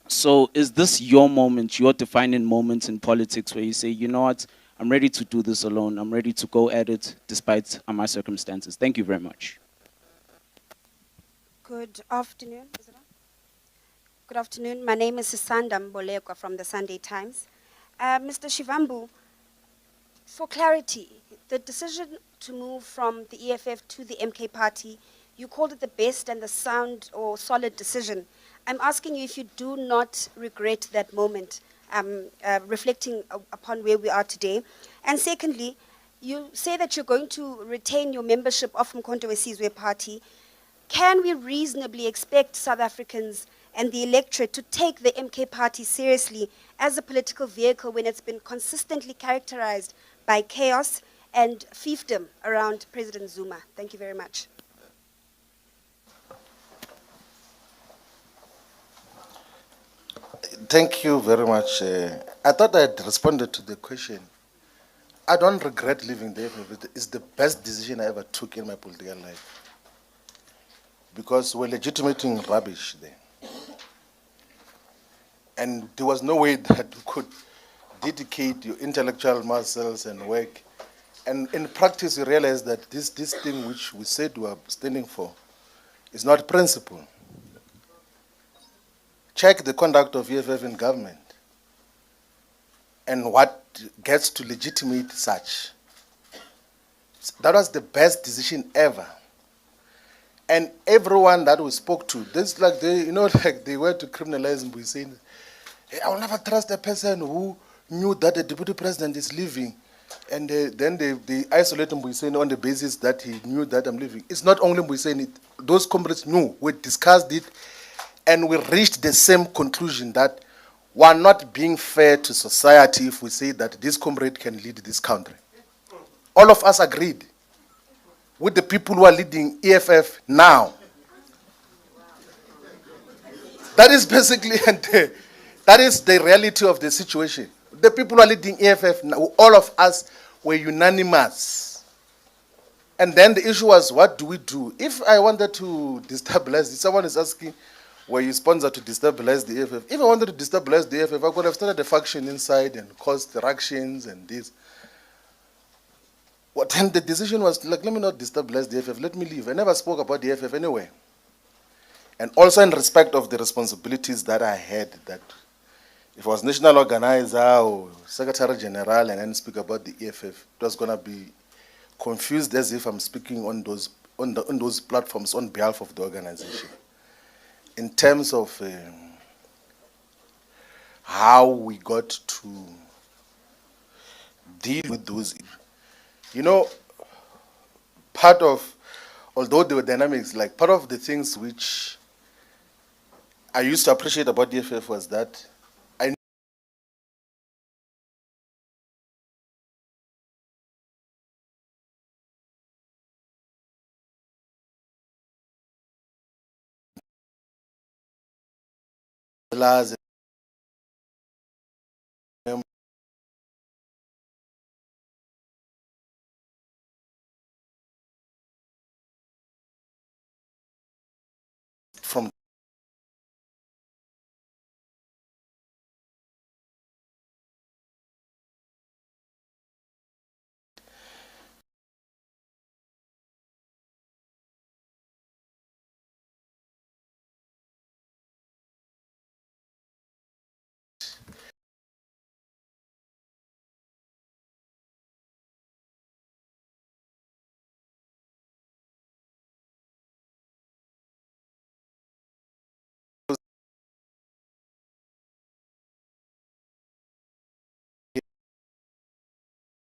So is this your moment, your defining moment in politics where you say, you know what, I'm ready to do this alone. I'm ready to go at it despite my circumstances. Thank you very much. Good afternoon. Is it on? Good afternoon. My name is Sisanda Mbolekwa from the Sunday Times. Mr. Shivambu, for clarity, the decision to move from the EFF to the MK party, you called it the best and the sound or solid decision. I'm asking you if you do not regret that moment, reflecting upon where we are today. And secondly, you say that you're going to retain your membership of Umkhonto weSizwe party. Can we reasonably expect South Africans and the electorate to take the MK party seriously as a political vehicle when it's been consistently characterized by chaos and fiefdom around President Zuma? Thank you very much. Thank you very much. I thought I had responded to the question. I don't regret leaving the EFF. It's the best decision I ever took in my political life. Because we're legitimating rubbish there. And there was no way that you could dedicate your intellectual muscles and work. And in practice, you realize that this thing which we said we are standing for is not principle. Check the conduct of EFF in government and what gets to legitimate such. That was the best decision ever. And everyone that we spoke to, this like they, like they were to criminalize him. We saying, hey, I will never trust a person who knew that the deputy president is leaving, and then they isolate him. We saying on the basis that he knew that I'm leaving. It's not only we saying it; those comrades knew. We discussed it, and we reached the same conclusion that we are not being fair to society if we say that this comrade can lead this country. All of us agreed with the people who are leading EFF now. That is basically, and that is the reality of the situation. The people who are leading EFF now, all of us were unanimous. And then the issue was, what do we do? If I wanted to destabilize it, someone is asking, were you sponsored to destabilize the EFF? If I wanted to destabilize the EFF, I could have started a faction inside and caused interactions and this. Well, then the decision was, like, let me not destabilize the EFF, let me leave. I never spoke about the EFF anyway. And also in respect of the responsibilities that I had, that if I was national organizer or secretary general and then speak about the EFF, it was going to be confused as if I'm speaking on those platforms on behalf of the organization. In terms of how we got to deal with those, part of, although there were dynamics, like part of the things which I used to appreciate about the EFF was that I realized from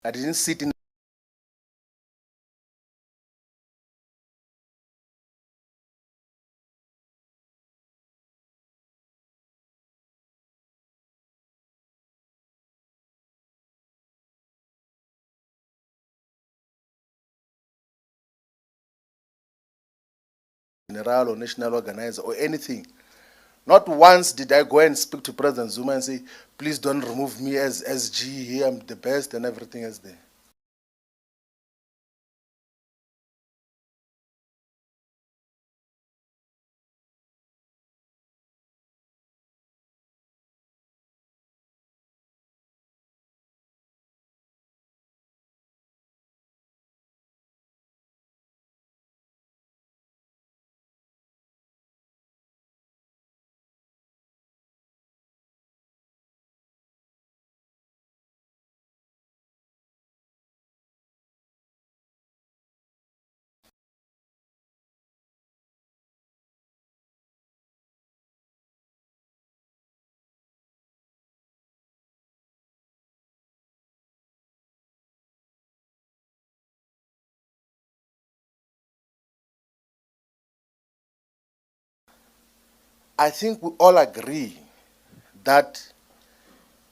I didn't sit in general or national organizer or anything. Not once did I go and speak to President Zuma and say, please don't remove me as SG here, I'm the best and everything is there. I think we all agree that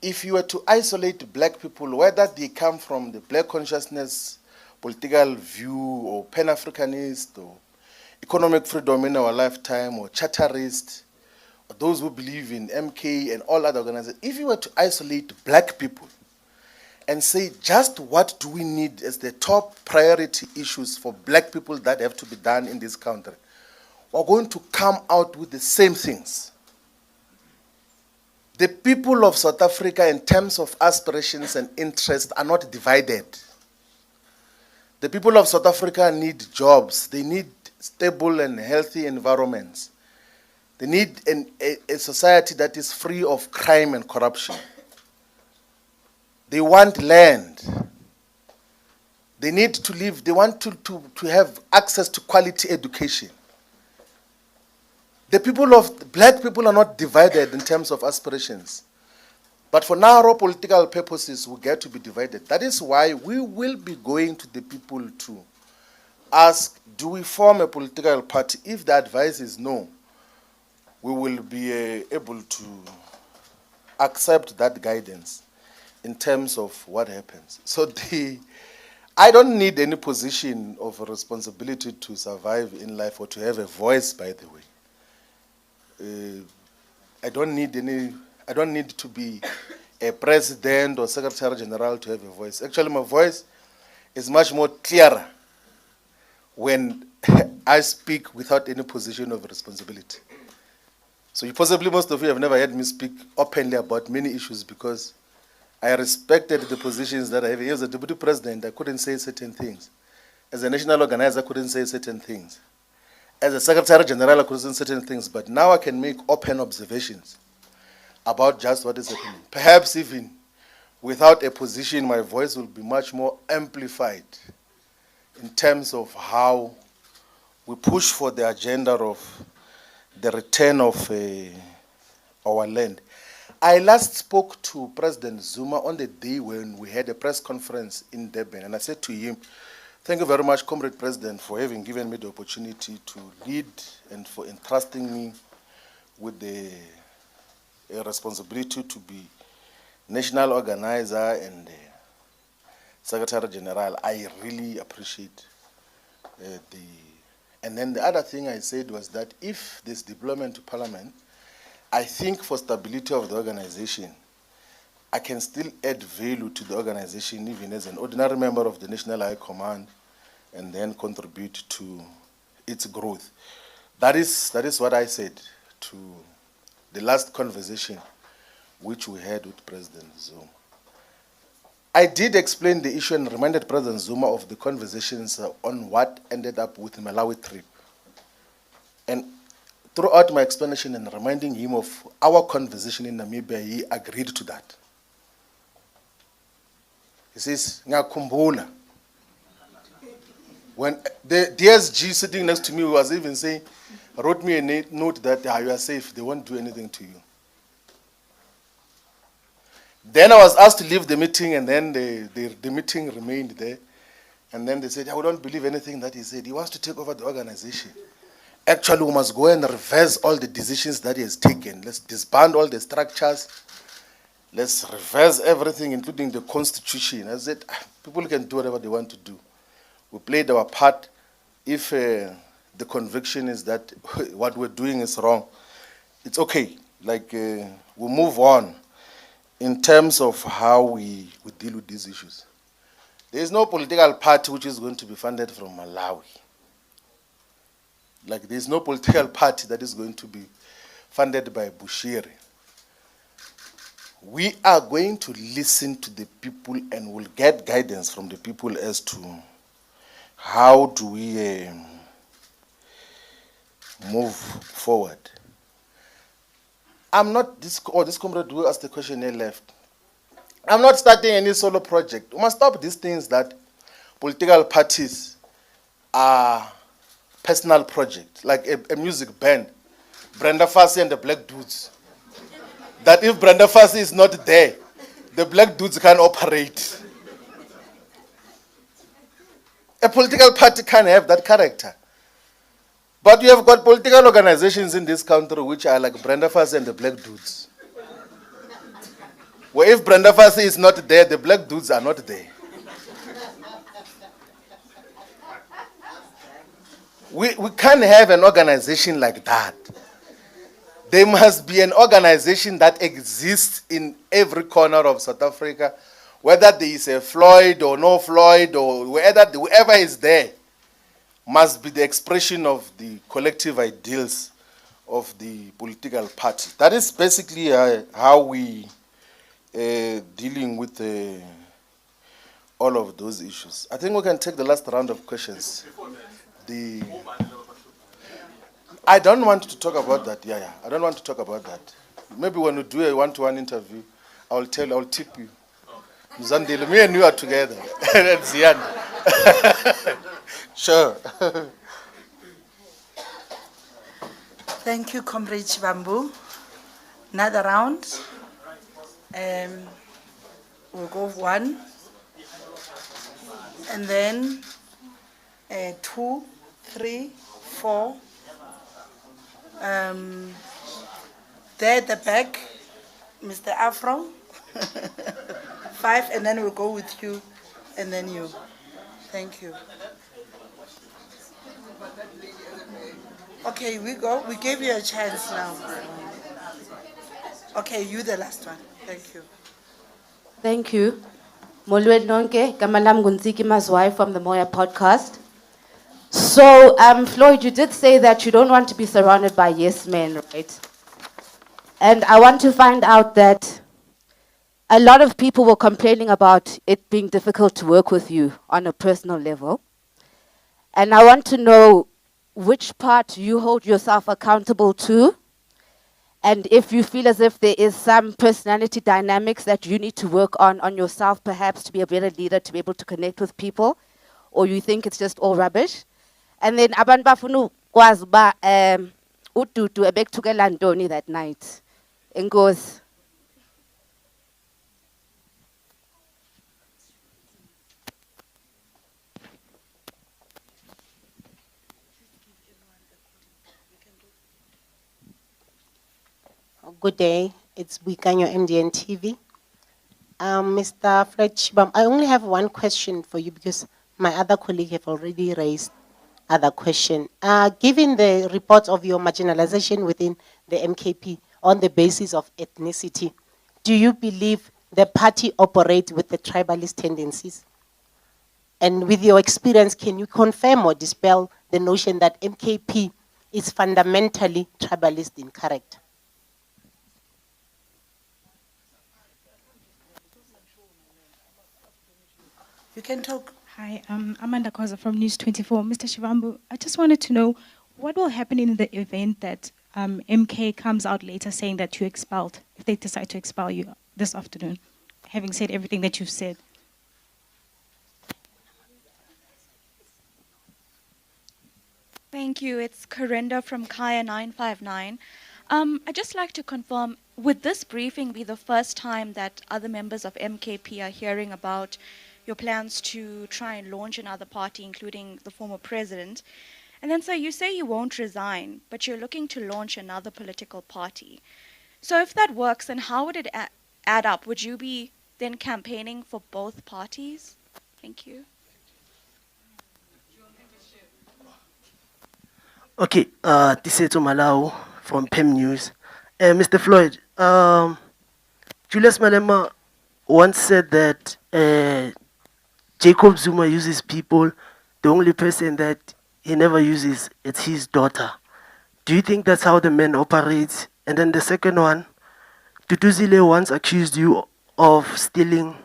if you were to isolate black people, whether they come from the black consciousness, political view, or Pan-Africanist, or economic freedom in our lifetime, or charterist, or those who believe in MK and all other organizations, if you were to isolate black people and say just what do we need as the top priority issues for black people that have to be done in this country, we're going to come out with the same things. The people of South Africa, in terms of aspirations and interests, are not divided. The people of South Africa need jobs. They need stable and healthy environments. They need a society that is free of crime and corruption. They want land. They need to live. They want to have access to quality education. The people of black people are not divided in terms of aspirations. But for narrow political purposes, we get to be divided. That is why we will be going to the people to ask, do we form a political party? If the advice is no, we will be able to accept that guidance in terms of what happens. So I don't need any position of responsibility to survive in life or to have a voice, by the way. I don't need to be a president or secretary general to have a voice. Actually, my voice is much more clearer when I speak without any position of responsibility. So possibly most of you have never heard me speak openly about many issues because I respected the positions that I have. As a deputy president, I couldn't say certain things. As a national organizer, I couldn't say certain things. As a secretary general, I could say certain things, but now I can make open observations about just what is happening. Perhaps even without a position, my voice will be much more amplified in terms of how we push for the agenda of the return of our land. I last spoke to President Zuma on the day when we had a press conference in Durban, and I said to him, thank you very much, Comrade President, for having given me the opportunity to lead and for entrusting me with the responsibility to be national organizer and Secretary General. I really appreciate And then the other thing I said was that if this deployment to Parliament, I think for stability of the organization, I can still add value to the organization even as an ordinary member of the National High Command and then contribute to its growth. That is what I said to the last conversation which we had with President Zuma. I did explain the issue and reminded President Zuma of the conversations on what ended up with the Malawi trip. And throughout my explanation and reminding him of our conversation in Namibia, he agreed to that. He says, "Ngakhumbula." When the DSG sitting next to me was even saying, wrote me a note that you are safe, they won't do anything to you. Then I was asked to leave the meeting, and then the meeting remained there. And then they said, I don't believe anything that he said. He wants to take over the organization. Actually, we must go and reverse all the decisions that he has taken. Let's disband all the structures. Let's reverse everything, including the constitution. I said, people can do whatever they want to do. We played our part. If the conviction is that what we're doing is wrong, it's okay. Like, we move on in terms of how we deal with these issues. There is no political party which is going to be funded from Malawi. Like, there is no political party that is going to be funded by Bushiri. We are going to listen to the people and will get guidance from the people as to how do we move forward. I'm not, this comrade who asked the question he left. I'm not starting any solo project. We must stop these things that political parties are personal projects, like a music band, Brenda Fassie and the Black Dudes. That if Brenda Fassie is not there, the Black Dudes can't operate. A political party can't have that character. But you have got political organizations in this country which are like Brenda Fassie and the Black Dudes. Where if Brenda Fassie is not there, the Black Dudes are not there. We can't have an organization like that. There must be an organization that exists in every corner of South Africa, whether there is a Floyd or no Floyd, or whoever is there must be the expression of the collective ideals of the political party. That is basically how we dealing with all of those issues. I think we can take the last round of questions. I don't want to talk about that. Yeah. I don't want to talk about that. Maybe when we do a one-to-one interview, I'll tip you. Mzandile, me and you are together. That's the end. Sure. Thank you, Comrade Shivambu. Another round. We'll go one. And then 2, 3, 4. There at the back, Mr. Afro. 5, and then we'll go with you, and then you. Thank you. Okay, we go. We gave you a chance now. Okay, you the last one. Thank you. Thank you. Molweni nonke, gama lam nguNtsiki Mazwai from the Moya podcast. So, Floyd, you did say that you don't want to be surrounded by yes men, right? And I want to find out that a lot of people were complaining about it being difficult to work with you on a personal level. And I want to know which part you hold yourself accountable to, and if you feel as if there is some personality dynamics that you need to work on yourself, perhaps to be a better leader, to be able to connect with people, or you think it's just all rubbish. And then abantu bafuna ukwazi uba uDudu ebekuthukela ntoni that night. Enkosi. Good day, it's Buikanyo MDN TV. Mr. Floyd Shivambu, I only have one question for you because my other colleague have already raised other question. Given the reports of your marginalization within the MKP on the basis of ethnicity, do you believe the party operates with the tribalist tendencies? And with your experience, can you confirm or dispel the notion that MKP is fundamentally tribalist incorrect. You can talk. Hi, I'm Amanda Koza from News 24. Mr. Shivambu, I just wanted to know what will happen in the event that MK comes out later saying that you're expelled, if they decide to expel you this afternoon, having said everything that you've said. Thank you. It's Corinda from Kaya 959. I'd just like to confirm, would this briefing be the first time that other members of MKP are hearing about your plans to try and launch another party, including the former president? And then, sir, you say you won't resign, but you're looking to launch another political party. So if that works, then how would it add up? Would you be then campaigning for both parties? Thank you. Okay, Tiseto Malau from PEM News. Mr. Floyd, Julius Malema once said that Jacob Zuma uses people. The only person that he never uses is his daughter. Do you think that's how the man operates? And then the second one, Tutuzile once accused you of stealing,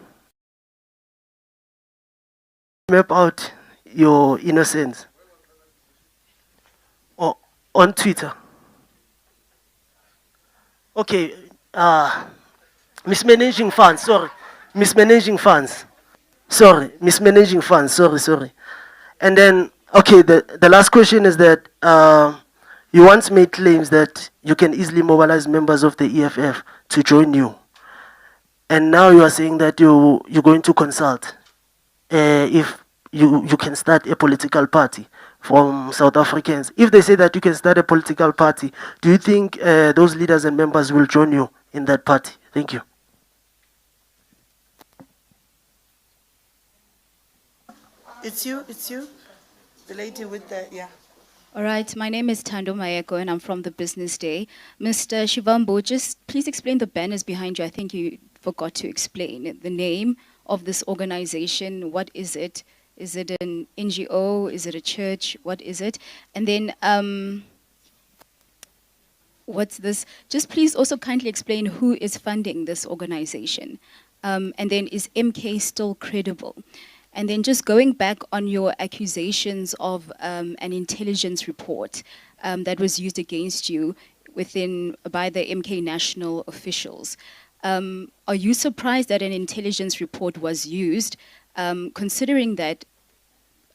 map out your innocence on Twitter. Okay, mismanaging funds, sorry. Mismanaging funds. Sorry, mismanaging funds, sorry. And then, okay, the last question is that you once made claims that you can easily mobilize members of the EFF to join you. And now you are saying that you're going to consult if you can start a political party from South Africans. If they say that you can start a political party, do you think those leaders and members will join you in that party? Thank you. It's you. The lady with the, yeah. All right, my name is Tando Mayeko and I'm from the Business Day. Mr. Shivambu, just please explain the banners behind you. I think you forgot to explain the name of this organization. What is it? Is it an NGO? Is it a church? What is it? And then what's this? Just please also kindly explain who is funding this organization. And then is MK still credible? And then just going back on your accusations of an intelligence report that was used against you by the MK national officials. Are you surprised that an intelligence report was used, considering that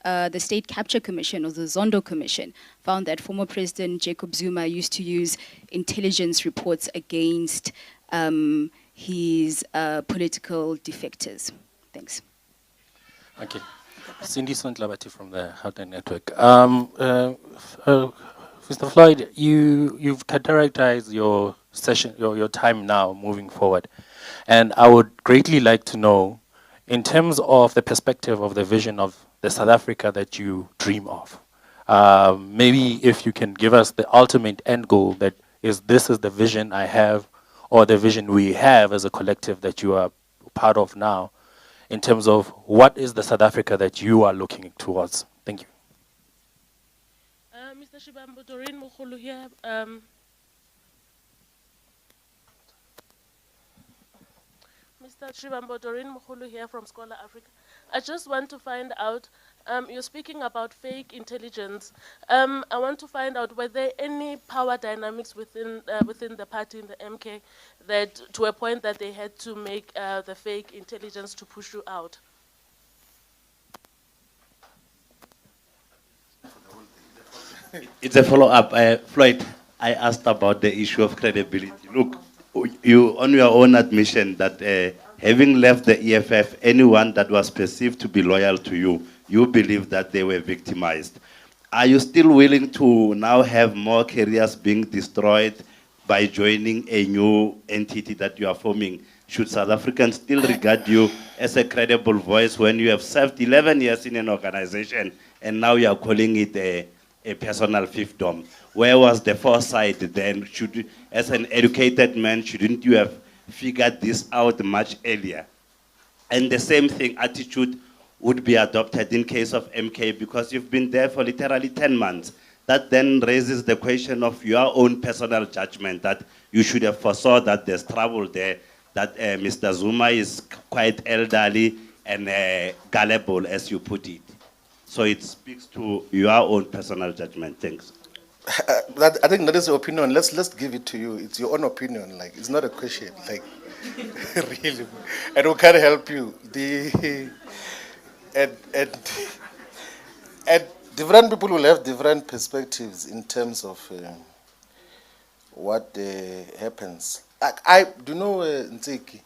the State Capture Commission or the Zondo Commission found that former President Jacob Zuma used to use intelligence reports against his political defectors? Thanks. Okay. Cindy Sontlabati from the Houghton Network. Mr. Floyd, you've characterized your session, your time now moving forward. And I would greatly like to know, in terms of the perspective of the vision of the South Africa that you dream of, maybe if you can give us the ultimate end goal that this is the vision I have, or the vision we have as a collective that you are part of now, in terms of what is the South Africa that you are looking towards. Thank you. Mr. Shivambu, Doreen Mukhulu here. Mr. Shivambu, Doreen Mukhulu here from Scholar Africa. I just want to find out, you're speaking about fake intelligence. I want to find out, were there any power dynamics within the party, in the MK, that to a point that they had to make the fake intelligence to push you out? It's a follow-up. Floyd, I asked about the issue of credibility. Look, you, on your own admission that having left the EFF, anyone that was perceived to be loyal to you, you believe that they were victimized. Are you still willing to now have more careers being destroyed by joining a new entity that you are forming? Should South Africans still regard you as a credible voice when you have served 11 years in an organization and now you are calling it a personal fiefdom? Where was the foresight then? As an educated man, shouldn't you have figured this out much earlier? And the same thing, attitude would be adopted in case of MK, because you've been there for literally 10 months. That then raises the question of your own personal judgment that you should have foresaw that there's trouble there, that Mr. Zuma is quite elderly and gullible, as you put it. So it speaks to your own personal judgment. Thanks. I think that is your opinion. Let's give it to you. It's your own opinion. Like, it's not a question. Like, really, and we can't help you. And different people will have different perspectives in terms of what happens. I do know, Ntsiki,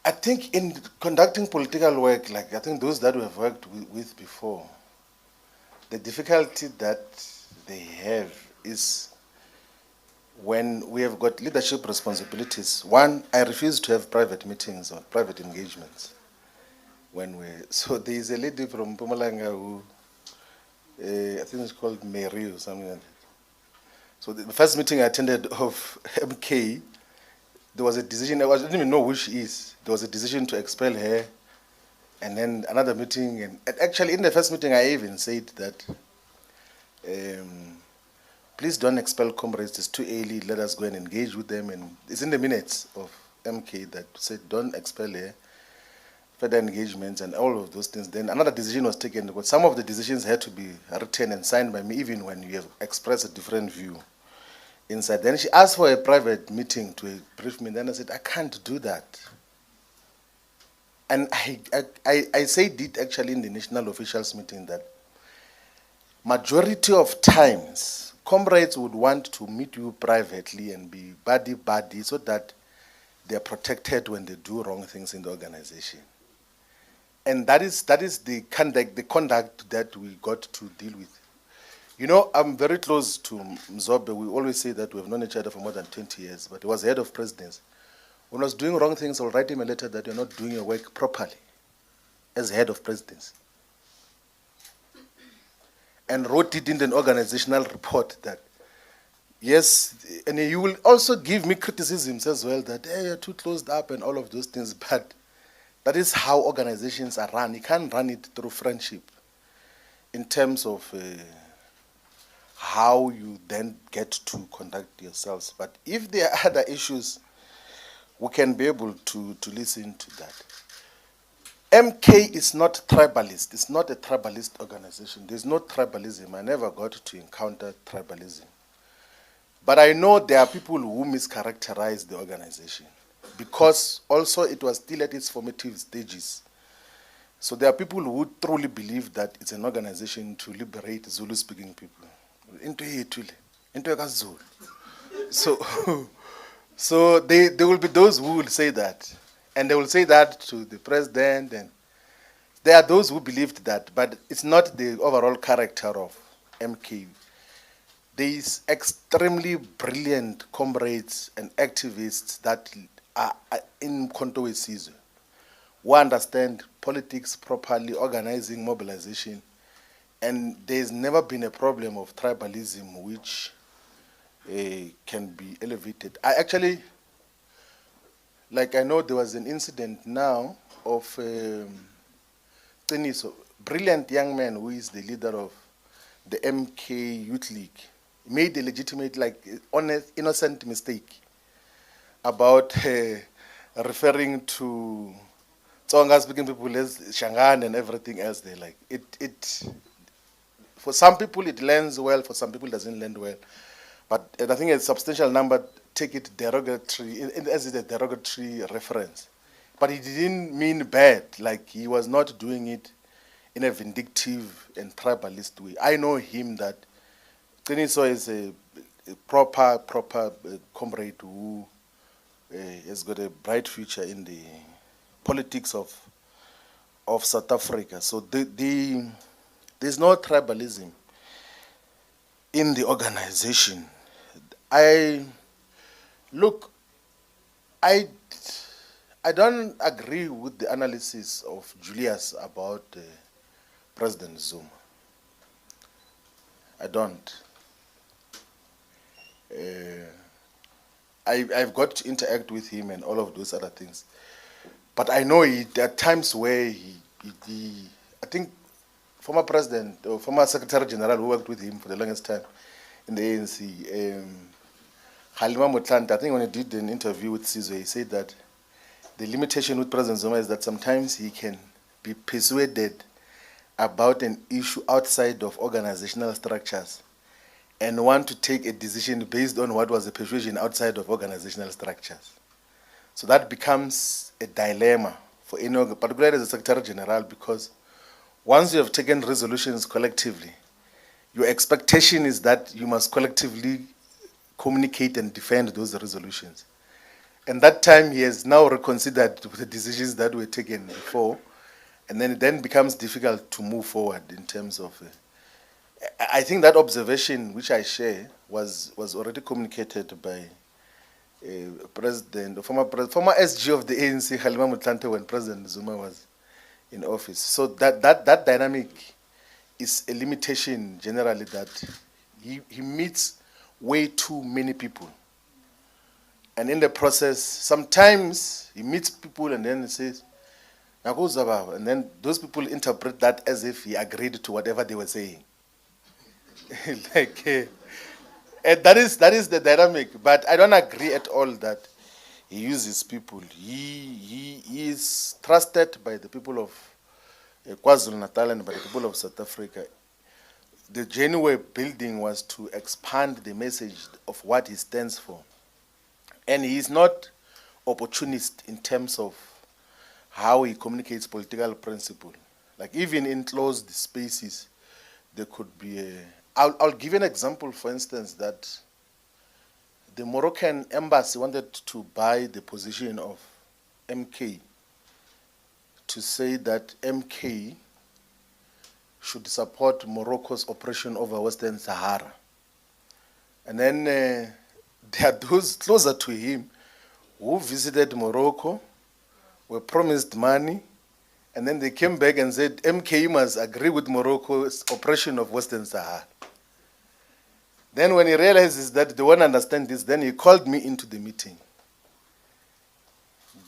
I think in conducting political work, like I think those that we have worked with before, the difficulty that they have is when we have got leadership responsibilities. One, I refuse to have private meetings or private engagements. So there is a lady from Pumalanga who, I think it's called Mary or something like that. So the first meeting I attended of MK, there was a decision, I didn't even know who she is. There was a decision to expel her, and then another meeting. And actually, in the first meeting, I even said that, please don't expel comrades, it's too early, let us go and engage with them. And it's in the minutes of MK that said, don't expel her, further engagements and all of those things. Then another decision was taken, but some of the decisions had to be written and signed by me, even when you have expressed a different view inside. Then she asked for a private meeting to brief me. Then I said, I can't do that. And I said it actually in the national officials meeting that majority of times, comrades would want to meet you privately and be buddy-buddy so that they're protected when they do wrong things in the organization. And that is the conduct that we got to deal with. You know, I'm very close to Mzobe. We always say that we've known each other for more than 20 years, but he was head of presidency. When I was doing wrong things, I'll write him a letter that you're not doing your work properly as head of presidency. And wrote it in an organizational report that, yes, and he will also give me criticisms as well that, hey, you're too closed up and all of those things, but that is how organizations are run. You can't run it through friendship in terms of how you then get to conduct yourselves. But if there are other issues, we can be able to listen to that. MK is not tribalist. It's not a tribalist organization. There's no tribalism. I never got to encounter tribalism. But I know there are people who mischaracterize the organization because also it was still at its formative stages. So there are people who truly believe that it's an organization to liberate Zulu-speaking people. So there will be those who will say that. And they will say that to the president. And there are those who believed that, but it's not the overall character of MK. There is extremely brilliant comrades and activists that are in Kontowe Sizwe who understand politics properly, organizing, mobilization. And there's never been a problem of tribalism which can be elevated. I know there was an incident now of Teniso, brilliant young man who is the leader of the MK Youth League, made a legitimate, honest, innocent mistake about referring to Tsonga-speaking people as Shangan and everything else. They like it. For some people it lands well, for some people it doesn't land well. But I think a substantial number take it derogatory, as a derogatory reference. But he didn't mean bad, like he was not doing it in a vindictive and tribalist way. I know him that Teniso is a proper comrade who has got a bright future in the politics of South Africa. So there's no tribalism in the organization. I don't agree with the analysis of Julius about President Zuma. I don't. I've got to interact with him and all of those other things. But I know there are times where I think former president, or former secretary general who worked with him for the longest time in the ANC, Halima Motlanthe, I think when he did an interview with Sizwe, he said that the limitation with President Zuma is that sometimes he can be persuaded about an issue outside of organizational structures and want to take a decision based on what was the persuasion outside of organizational structures. So that becomes a dilemma for any, particularly as a Secretary General, because once you have taken resolutions collectively, your expectation is that you must collectively communicate and defend those resolutions. And that time he has now reconsidered the decisions that were taken before, and then it then becomes difficult to move forward in terms of. I think that observation, which I share, was already communicated by President, former SG of the ANC, Halima Motlanthe, when President Zuma was in office. So that dynamic is a limitation generally, that he meets way too many people. And in the process, sometimes he meets people and then he says, and then those people interpret that as if he agreed to whatever they were saying. And that is the dynamic. But I don't agree at all that he uses people. He is trusted by the people of KwaZulu-Natal and by the people of South Africa. The journey we're building was to expand the message of what he stands for. And he is not opportunist in terms of how he communicates political principle. Like even in closed spaces, there could be a... I'll give an example, for instance, that the Moroccan embassy wanted to buy the position of MK to say that MK should support Morocco's operation over Western Sahara. And then there are those closer to him who visited Morocco, were promised money, and then they came back and said MK must agree with Morocco's operation of Western Sahara. Then when he realizes that they won't understand this, then he called me into the meeting.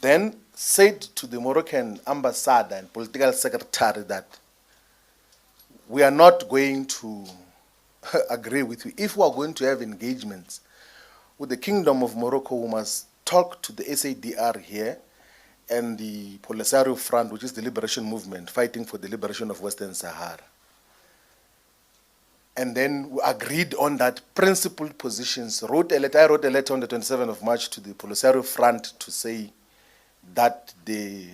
Then said to the Moroccan ambassador and political secretary that we are not going to agree with you. If we are going to have engagements with the Kingdom of Morocco, we must talk to the SADR here and the Polisario Front, which is the liberation movement fighting for the liberation of Western Sahara. And then we agreed on that principled positions. I wrote a letter on the 27th of March to the Polisario Front to say that the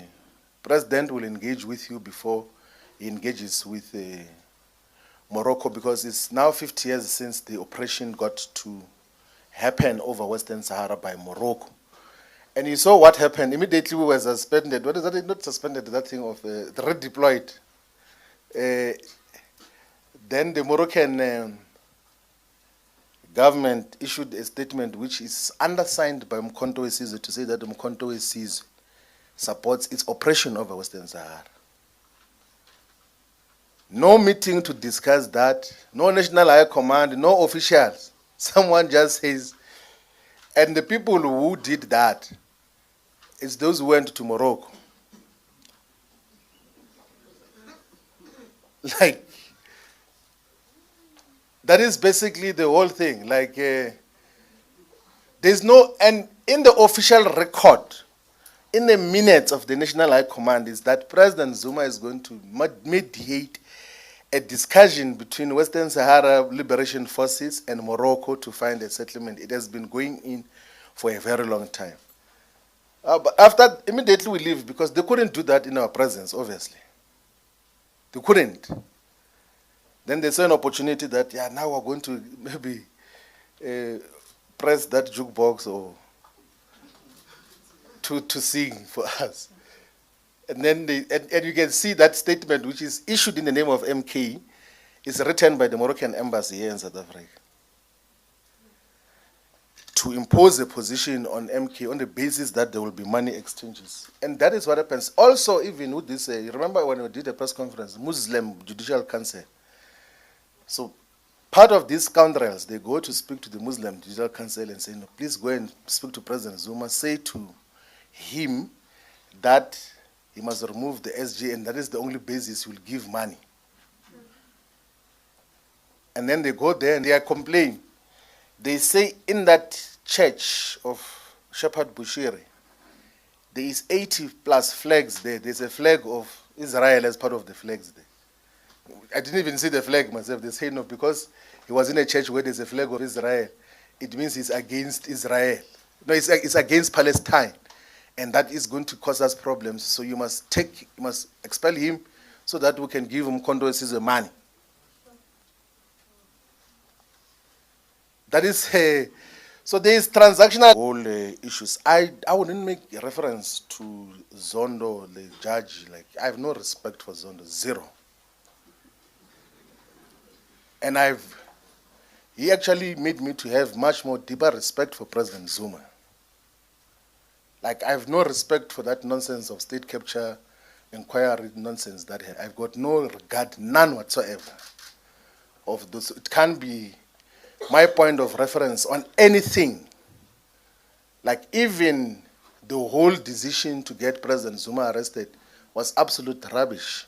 president will engage with you before he engages with Morocco, because it's now 50 years since the operation got to happen over Western Sahara by Morocco. And you saw what happened. Immediately we were suspended. What is that? Not suspended, that thing of redeployed. Then the Moroccan government issued a statement which is undersigned by Mkhonto Wesizwe to say that Mkhonto Wesizwe supports its operation over Western Sahara. No meeting to discuss that, no national high command, no officials. Someone just says, and the people who did that, it's those who went to Morocco. Like, that is basically the whole thing. Like, there's no, and in the official record, in the minutes of the National High Command, is that President Zuma is going to mediate a discussion between Western Sahara Liberation Forces and Morocco to find a settlement. It has been going in for a very long time. But after, immediately we leave, because they couldn't do that in our presence, obviously. They couldn't. Then they saw an opportunity that, yeah, now we're going to maybe press that jukebox or to sing for us. And then and you can see that statement, which is issued in the name of MK, is written by the Moroccan embassy here in South Africa, to impose a position on MK on the basis that there will be money exchanges. And that is what happens. Also, even with this, you remember when we did a press conference, Muslim Judicial Council. So part of these scoundrels, they go to speak to the Muslim Judicial Council and say, no, please go and speak to President Zuma, say to him that he must remove the SG, and that is the only basis he will give money. And then they go there and they are complaining. They say in that church of Shepherd Bushiri, there is 80 plus flags there. There's a flag of Israel as part of the flags there. I didn't even see the flag myself. They say no, because he was in a church where there's a flag of Israel. It means he's against Israel. No, it's against Palestine. And that is going to cause us problems. So you must expel him so that we can give him condolences and money. That is, so there is transactional all issues. I wouldn't make reference to Zondo, the judge. Like, I have no respect for Zondo, zero. And he actually made me to have much more deeper respect for President Zuma. Like, I have no respect for that nonsense of state capture, inquiry nonsense that I've got no regard, none whatsoever of those. It can't be my point of reference on anything. Like, even the whole decision to get President Zuma arrested was absolute rubbish.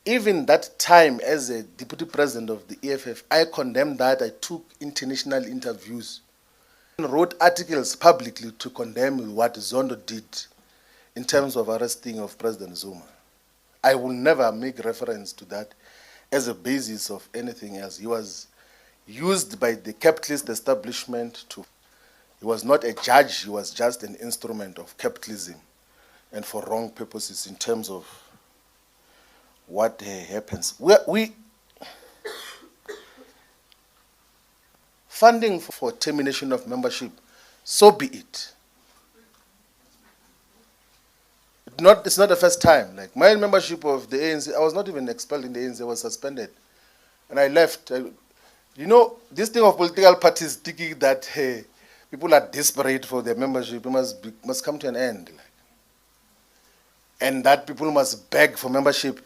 Even that time as a deputy president of the EFF, I condemned that. I took international interviews and wrote articles publicly to condemn what Zondo did in terms of arresting of President Zuma. I will never make reference to that as a basis of anything else. He was used by the capitalist establishment to, he was not a judge, he was just an instrument of capitalism and for wrong purposes in terms of what happens. Funding for termination of membership, so be it. It's not the first time. Like, my membership of the ANC, I was not even expelled in the ANC, I was suspended. And I left. You know, this thing of political parties thinking that people are desperate for their membership, it must come to an end. Like, and that people must beg for membership.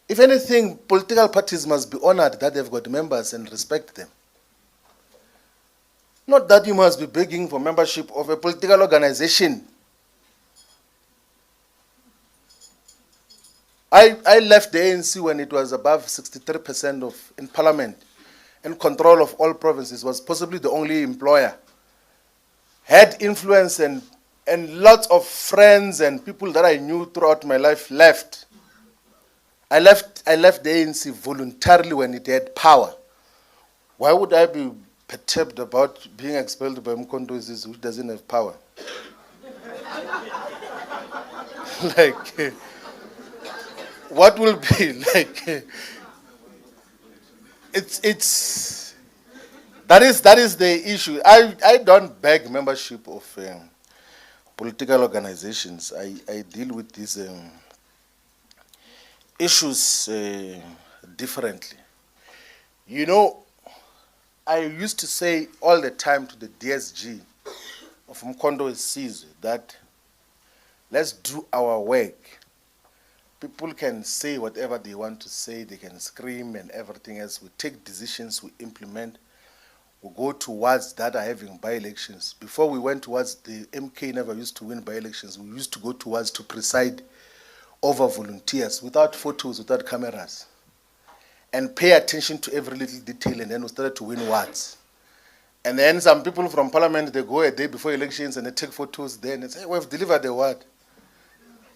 If anything, political parties must be honored that they've got members and respect them. Not that you must be begging for membership of a political organization. I left the ANC when it was above 63% in parliament, and control of all provinces, was possibly the only employer. Had influence, and lots of friends and people that I knew throughout my life left. I left the ANC voluntarily when it had power. Why would I be perturbed about being expelled by Mkondo which doesn't have power? Like, what will be like? That is the issue. I don't beg membership of political organizations. I deal with these issues differently. You know, I used to say all the time to the DSG of Mkondo Sizwe that let's do our work. People can say whatever they want to say, they can scream and everything else. We take decisions, we implement, we go towards that are having by-elections. Before we went towards, the MK never used to win by-elections. We used to go towards to preside over volunteers, without photos, without cameras, and pay attention to every little detail, and then we started to win wards. And then some people from parliament, they go a day before elections and they take photos there and they say, hey, we've delivered the ward.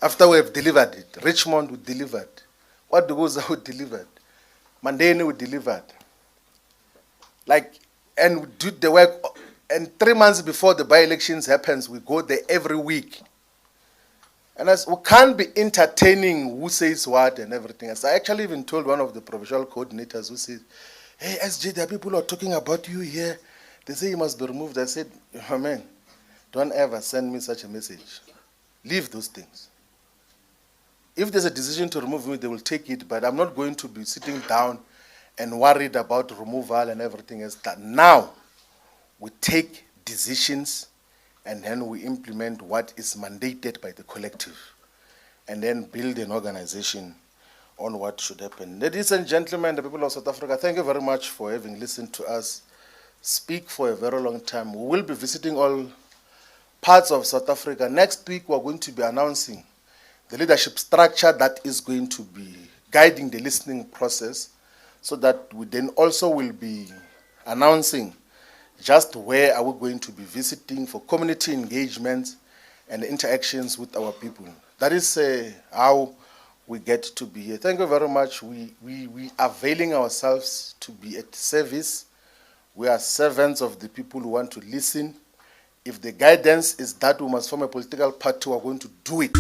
After we have delivered it, Richmond we delivered. What Duguza we delivered. Mandeni we delivered. Like, and we do the work, and 3 months before the by-elections happens, we go there every week. And as we can't be entertaining who says what and everything else. I actually even told one of the provincial coordinators who said, hey, SG, there are people who are talking about you here. They say you must be removed. I said, oh, man, don't ever send me such a message. Leave those things. If there's a decision to remove me, they will take it, but I'm not going to be sitting down and worried about removal and everything else. That now we take decisions and then we implement what is mandated by the collective and then build an organization on what should happen. Ladies and gentlemen, the people of South Africa, thank you very much for having listened to us speak for a very long time. We will be visiting all parts of South Africa. Next week, we're going to be announcing the leadership structure that is going to be guiding the listening process so that we then also will be announcing just where are we going to be visiting for community engagement and interactions with our people. That is how we get to be here. Thank you very much. We are availing ourselves to be at service. We are servants of the people who want to listen. If the guidance is that we must form a political party, we are going to do it.